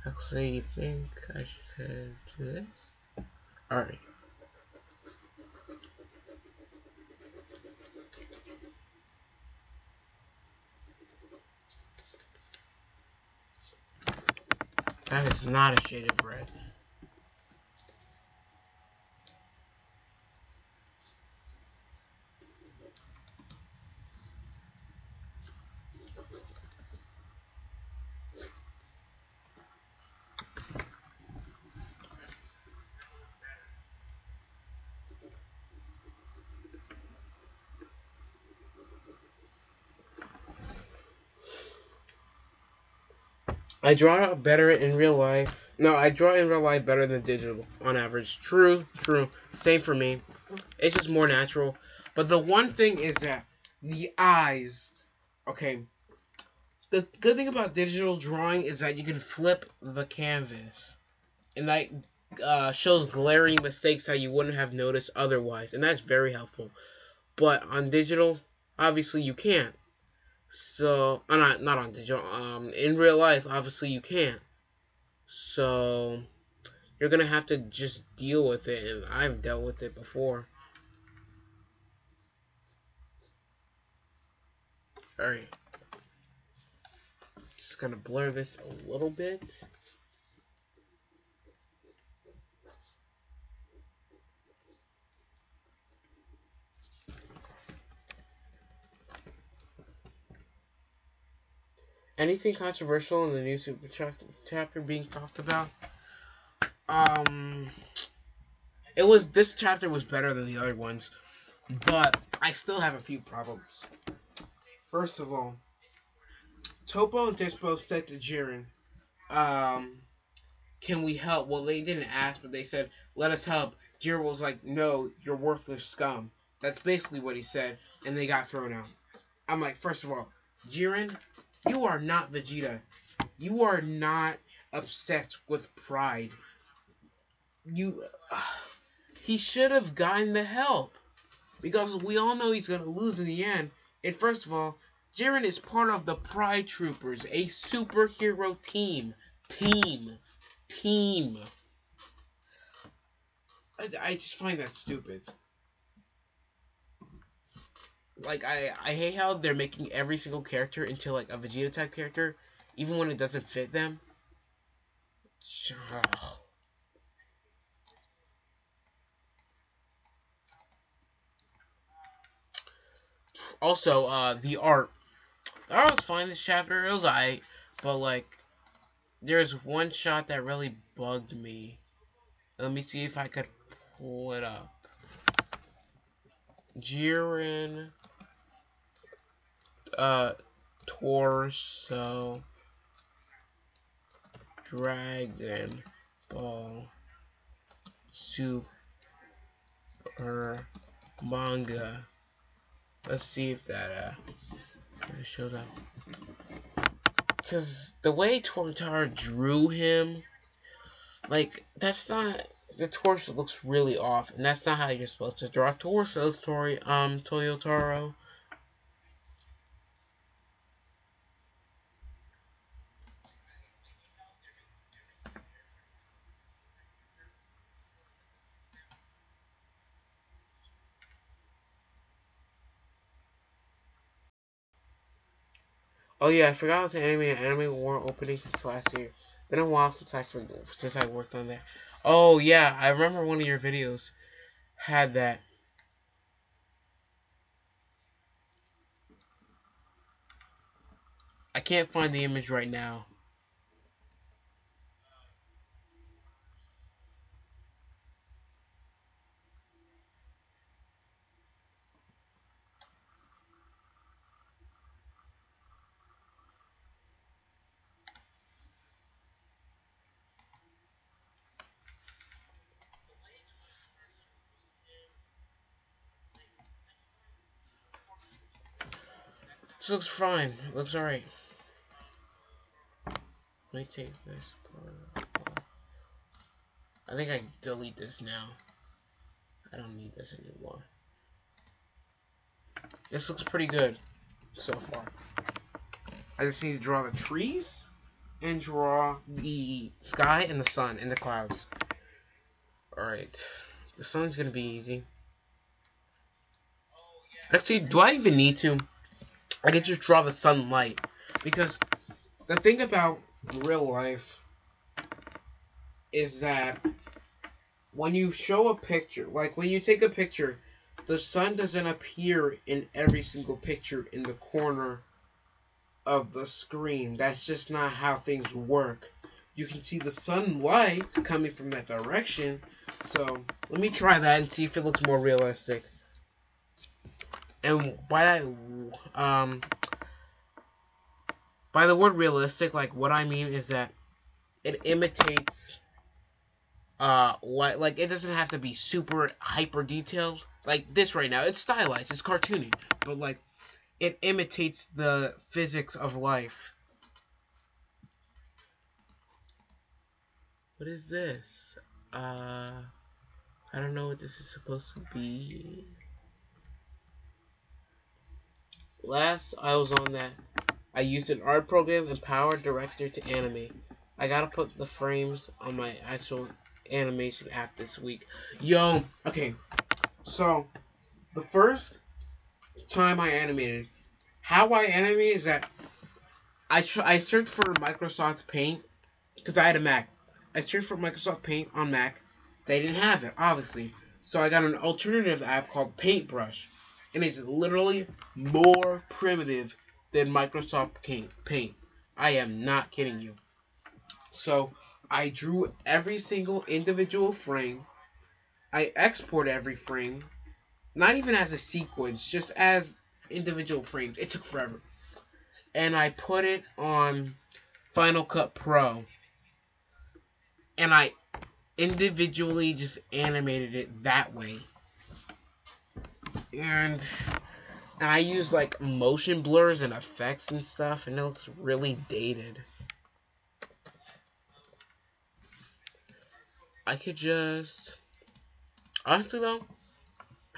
Actually, you think I should do this? Alright. That is not a shade of red. I draw better in real life. No, I draw in real life better than digital, on average. True. Same for me. It's just more natural. But the one thing is that the eyes... Okay. The good thing about digital drawing is that you can flip the canvas. And that shows glaring mistakes that you wouldn't have noticed otherwise. And that's very helpful. But on digital, obviously you can't. So, not on digital. In real life, obviously you can't. So, you're gonna have to just deal with it, and I've dealt with it before. Alright. Just gonna blur this a little bit. Anything controversial in the new Super chapter being talked about? This chapter was better than the other ones, but I still have a few problems. First of all, Toppo and Dispo said to Jiren, can we help? Well, they didn't ask, but they said, let us help. Jiren was like, no, you're worthless scum. That's basically what he said, and they got thrown out. I'm like, first of all, Jiren, you are not Vegeta. You are not obsessed with pride. He should have gotten the help. Because we all know he's going to lose in the end. And first of all, Jiren is part of the Pride Troopers, a superhero team. Team. I just find that stupid. Like, I hate how they're making every single character into, like, a Vegeta type character, even when it doesn't fit them. Also, the art. The art was fine this chapter. It was alright. But, like, there's one shot that really bugged me. Let me see if I could pull it up. Jiren, torso. Dragon Ball Super manga. Let's see if that shows up. Because the way Tortara drew him, like, that's not... The torso looks really off, and that's not how you're supposed to draw torsos, Toyotaro. Oh yeah, I forgot to animate Anime War opening since last year. Been a while since I worked on that. Oh yeah, I remember one of your videos had that. I can't find the image right now. This looks fine. It looks alright. Let me take this part. I think I delete this now. I don't need this anymore. This looks pretty good so far. I just need to draw the trees and draw the sky and the sun and the clouds. Alright. The sun's gonna be easy. Actually, do I even need to? I can just draw the sunlight. Because the thing about real life is that when you show a picture, like when you take a picture, the sun doesn't appear in every single picture in the corner of the screen. That's just not how things work. You can see the sunlight coming from that direction. So let me try that and see if it looks more realistic. And by the word realistic, like what I mean is that it imitates like it doesn't have to be super hyper detailed like this right now. It's stylized, it's cartoony, but like it imitates the physics of life. What is this? I don't know what this is supposed to be. Last I was on that, I used an art program and Power Director to animate. I gotta put the frames on my actual animation app this week. Yo, okay, so the first time I animated, how I animated is that I searched for Microsoft Paint because I had a Mac. I searched for Microsoft Paint on Mac. They didn't have it, obviously. So I got an alternative app called Paintbrush. And it's literally more primitive than Microsoft Paint. I am not kidding you. So I drew every single individual frame. I export every frame. Not even as a sequence, just as individual frames. It took forever. And I put it on Final Cut Pro. And I individually just animated it that way. And I use like motion blurs and effects and stuff, and it looks really dated. I could just, honestly though,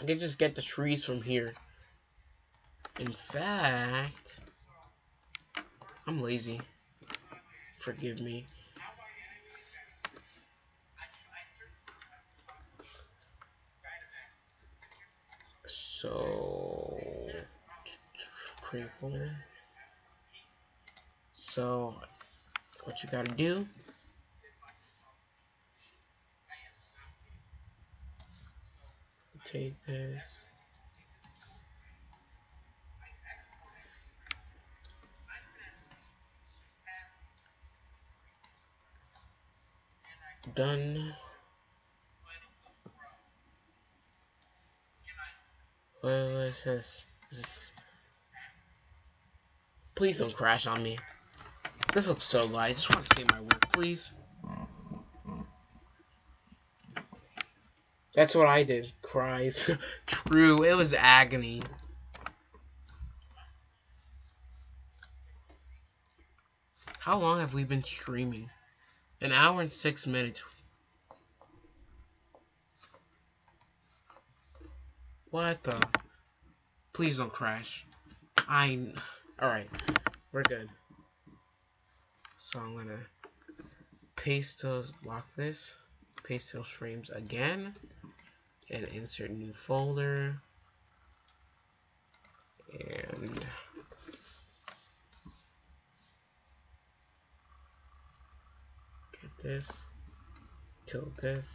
I could just get the trees from here. In fact, I'm lazy. Forgive me. So, so what you gotta do? Take this. Done. What is this? Please don't crash on me. This looks so good. I just want to say my work, please. That's what I did. Cries. True, it was agony. How long have we been streaming? 1 hour and 6 minutes. What the? Please don't crash. Alright, we're good. So I'm gonna paste those, lock this, paste those frames again, and insert new folder. And get this, tilt this,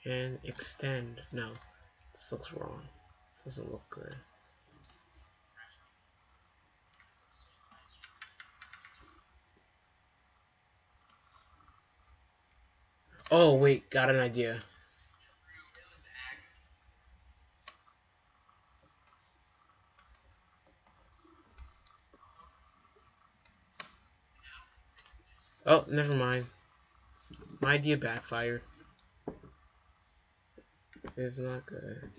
and extend. No, this looks wrong. This doesn't look good. Oh wait, got an idea. Oh, never mind. My idea backfired. It's not good.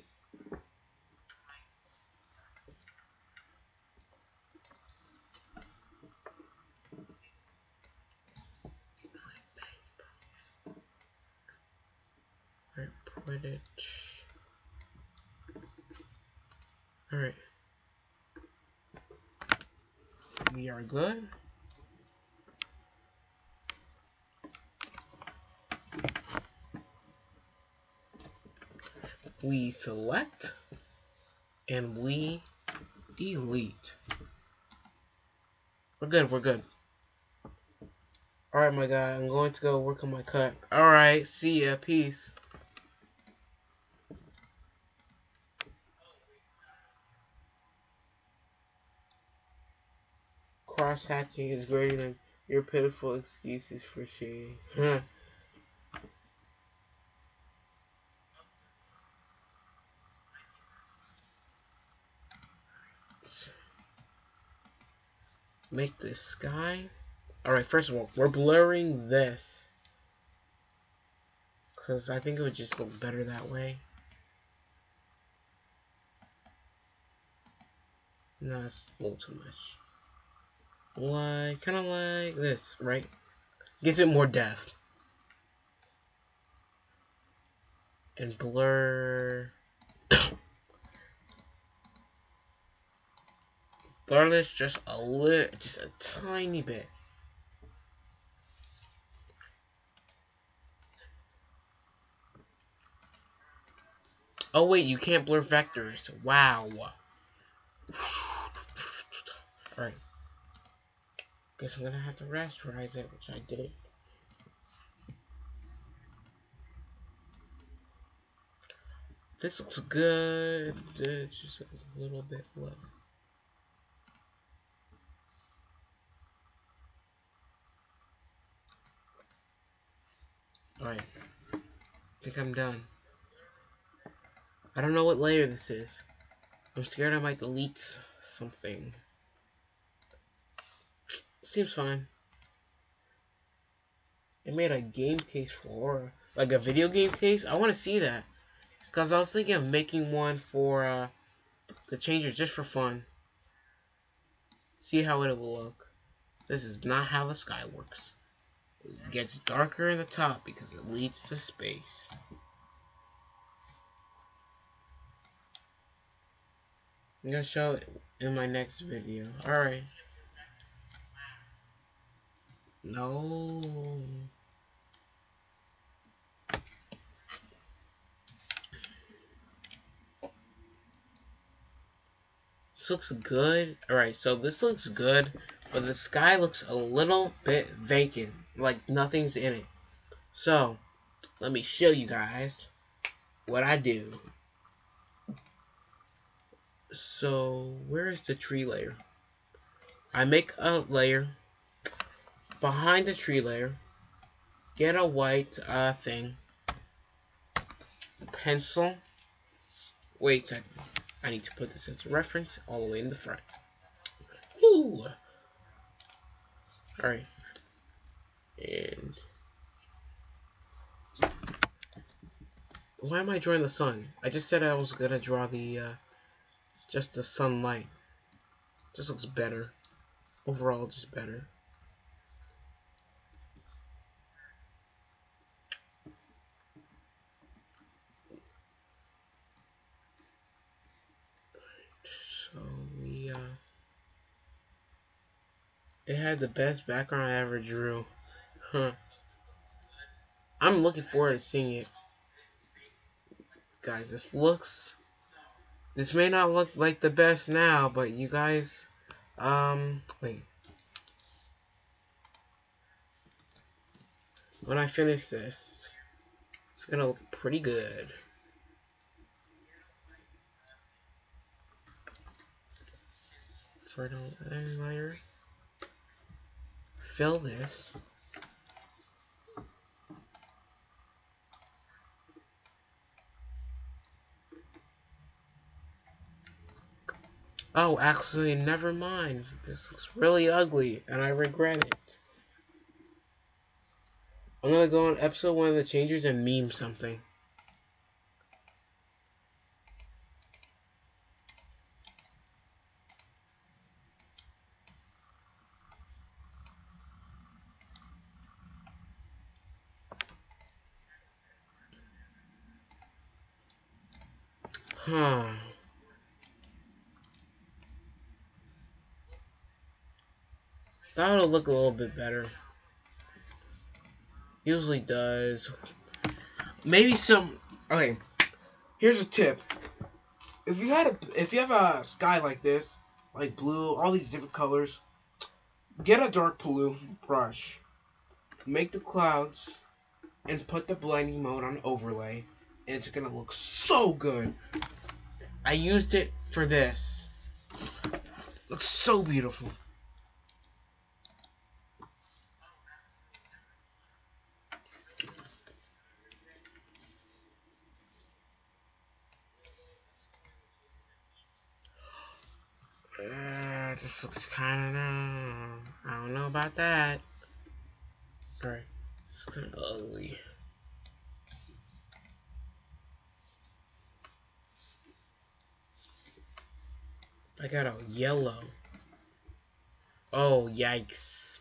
Alright, put it. Alright. We are good. We select and we delete. We're good, we're good. Alright, my guy, I'm going to go work on my cut. Alright, see ya, peace. Cross-hatching is greater than your pitiful excuses for shading. Make this sky. Alright, first of all, we're blurring this, because I think it would just look better that way. No, it's a little too much. Like, kind of like this, right? Gives it more depth. And blur. Blur this just a tiny bit. Oh wait, you can't blur vectors. Wow. Alright. Guess I'm gonna have to rasterize it, which I did. This looks good. It's just a little bit less. Alright. I think I'm done. I don't know what layer this is. I'm scared I might delete something. Seems fine. It made a game case for, like a video game case. I want to see that. Because I was thinking of making one for the changers just for fun. See how it will look. This is not how the sky works. It gets darker in the top because it leads to space. I'm going to show it in my next video. Alright. No. This looks good. Alright, so this looks good, but the sky looks a little bit vacant. Like nothing's in it. So, let me show you guys what I do. So, where is the tree layer? I make a layer behind the tree layer. Get a white thing. Pencil. Wait a second. I need to put this as a reference all the way in the front. Woo! Alright. And why am I drawing the sun? I just said I was gonna draw the just the sunlight. Just looks better. Overall, just better. So we it had the best background I ever drew. Huh. I'm looking forward to seeing it. Guys, this may not look like the best now, but you guys wait. When I finish this, it's gonna look pretty good. Fertile layer. Fill this. Oh, actually, never mind. This looks really ugly, and I regret it. I'm gonna go on episode 1 of The Changers and meme something. Huh. That would look a little bit better. Usually does. Maybe some. Okay. Here's a tip. If you have a sky like this, like blue, all these different colors, get a dark blue brush. Make the clouds and put the blending mode on overlay, and it's gonna look so good. I used it for this. Looks so beautiful. This looks kind of, I don't know about that. Alright, it's kind of ugly. I got a yellow. Oh, yikes.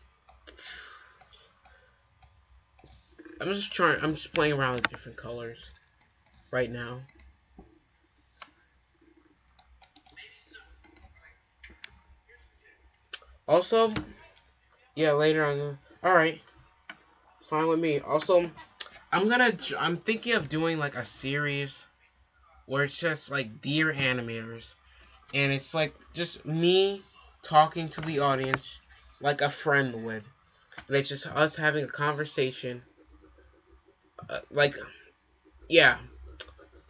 I'm just playing around with different colors right now. Also, yeah, later on. Alright, fine with me. Also, I'm thinking of doing like a series where it's just like Dear Animators. And it's like just me talking to the audience like a friend would. And it's just us having a conversation. Yeah,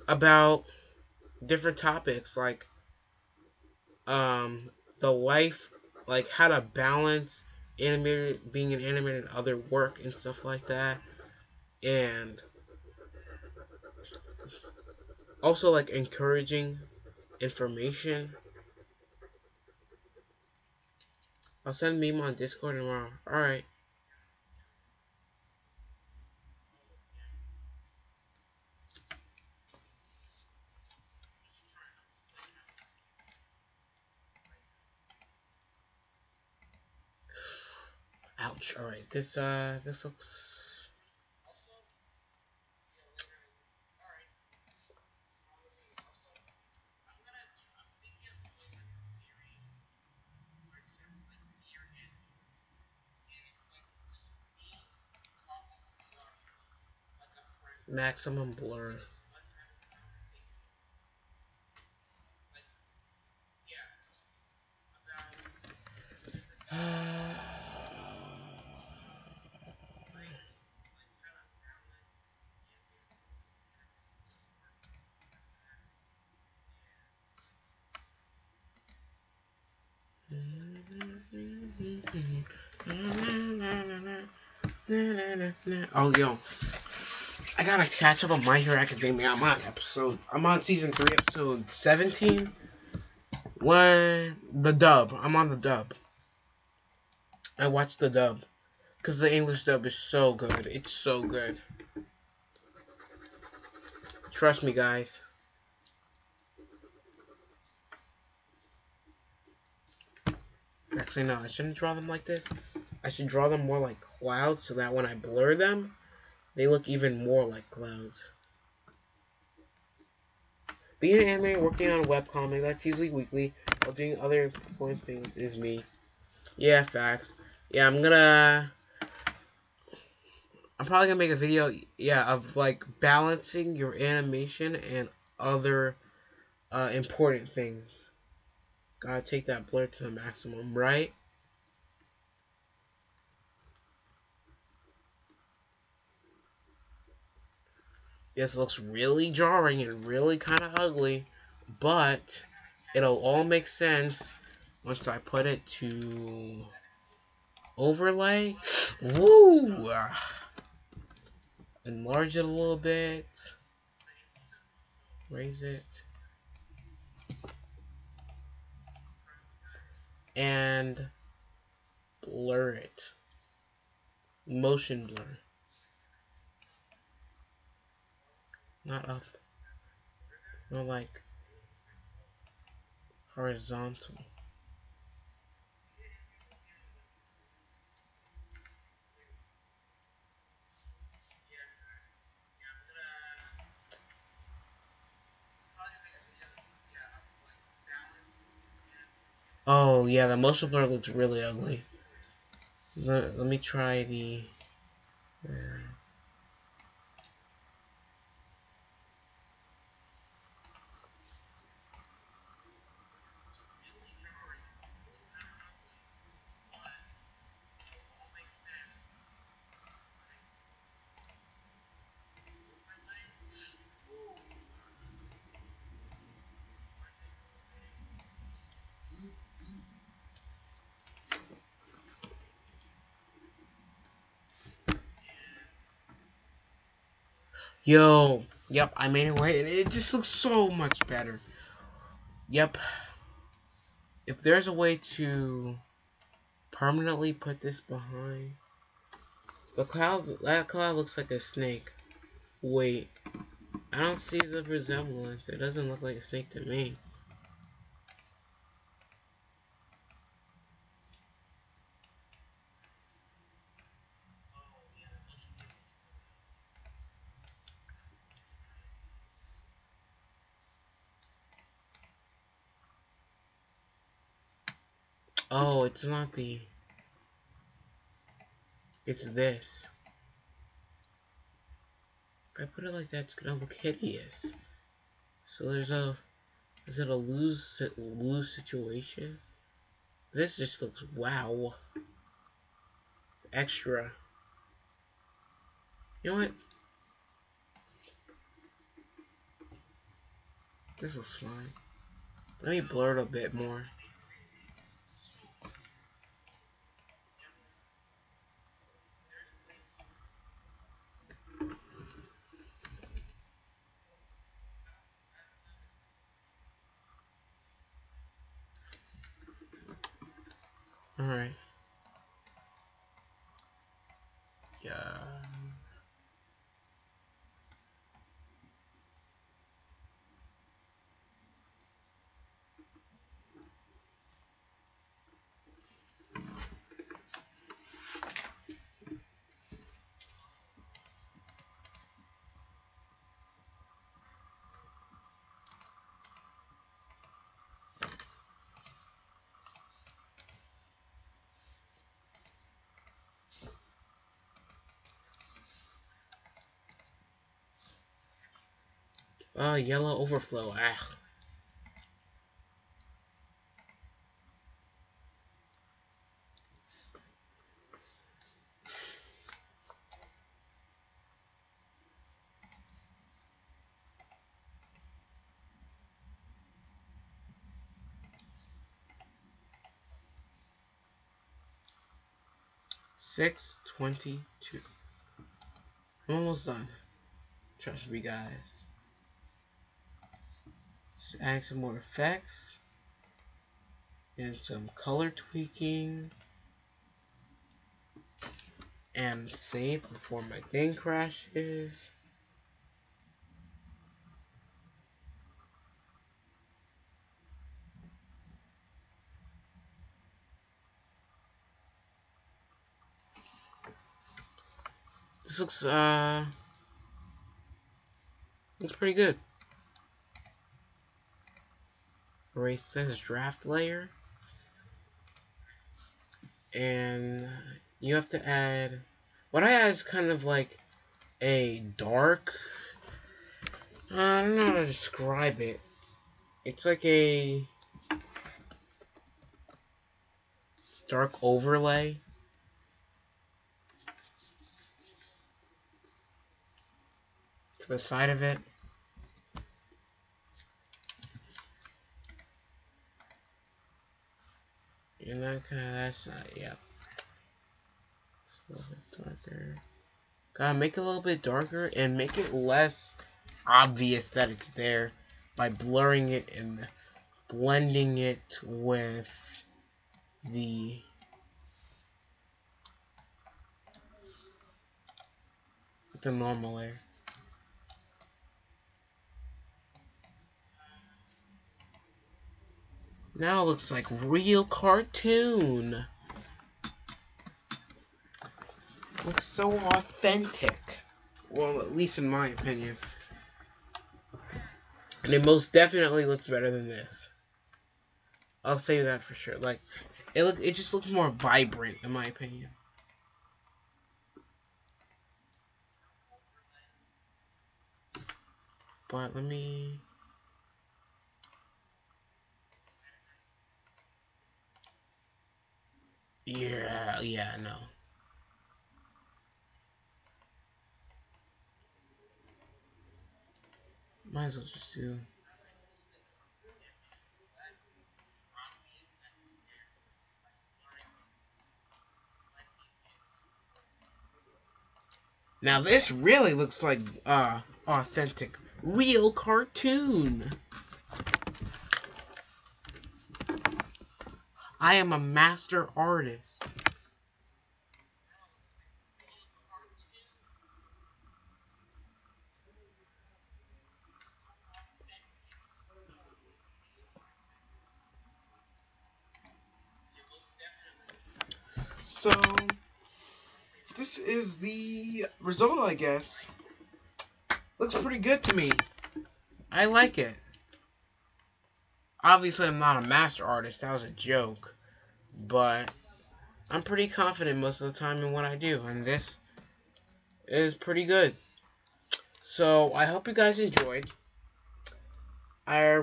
about different topics like the life, like how to balance being an animator and other work and stuff like that, and also like encouraging information. I'll send meme on Discord tomorrow. Alright. Ouch. Alright, this looks maximum blur. Oh, yo. I gotta catch up on My Hero Academia. I'm on season 3, episode 17. The dub. I'm on the dub. I watched the dub. Because the English dub is so good. It's so good. Trust me, guys. Actually, no. I shouldn't draw them like this. I should draw them more like clouds so that when I blur them, they look even more like clouds. Being an anime, working on a webcomic, that's usually weekly, while doing other important things is me. Yeah, facts. Yeah, I'm probably gonna make a video, yeah, of like balancing your animation and other important things. Gotta take that blur to the maximum, right? This looks really jarring and really kind of ugly, but it'll all make sense once I put it to overlay. Woo! Enlarge it a little bit. Raise it. And blur it. Motion blur. Not up. More like horizontal. Oh yeah, the motion blur looks really ugly. Let me try the... Yo, yep, I made it right, and it just looks so much better. Yep. If there's a way to permanently put this behind... That cloud looks like a snake. Wait, I don't see the resemblance. It doesn't look like a snake to me. Oh, it's not the... It's this. If I put it like that, it's gonna look hideous. So there's a... Is it a lose situation? This just looks wow. Extra. You know what? This looks fine. Let me blur it a bit more. Alright. Yeah. Yellow overflow. Ah. $6.22. I'm almost done. Trust me, guys. Just add some more effects. And some color tweaking. And save before my thing crashes. This looks pretty good. Erase this draft layer. And you have to add, what I add is kind of like a dark, I don't know how to describe it. It's like a dark overlay. To the side of it. And that side, yeah. A little bit darker. Gotta make it a little bit darker and make it less obvious that it's there by blurring it and blending it with the normal layer. Now it looks like real cartoon. Looks so authentic. Well, at least in my opinion. And it most definitely looks better than this. I'll say that for sure. Like, it just looks more vibrant in my opinion. But let me... Yeah, no. Might as well just do... Now this really looks like authentic, real cartoon. I am a master artist. So this is the result, I guess. Looks pretty good to me. I like it. Obviously, I'm not a master artist. That was a joke. But I'm pretty confident most of the time in what I do. And this is pretty good. So, I hope you guys enjoyed. I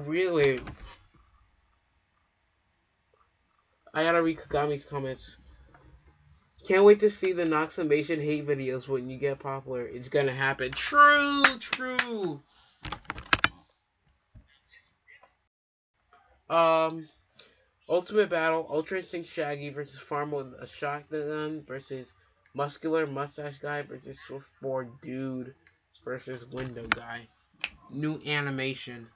gotta read Kagami's comments. Can't wait to see the Noximation hate videos when you get popular. It's gonna happen. True, true. Ultimate Battle, Ultra Instinct Shaggy versus Farmer with a shotgun versus Muscular Mustache Guy versus Swiftboard Dude versus Window Guy. New animation.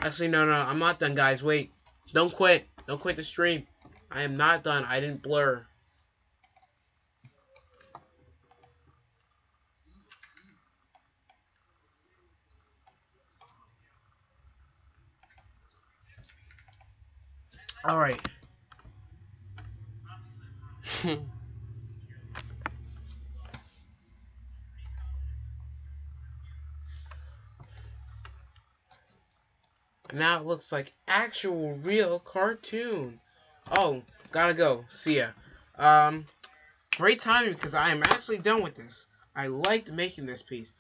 Actually, no, I'm not done, guys. Wait. Don't quit. Don't quit the stream. I am not done. I didn't blur. Alright. Now it looks like actual real cartoon. Oh, gotta go. See ya. Great timing because I am actually done with this. I liked making this piece.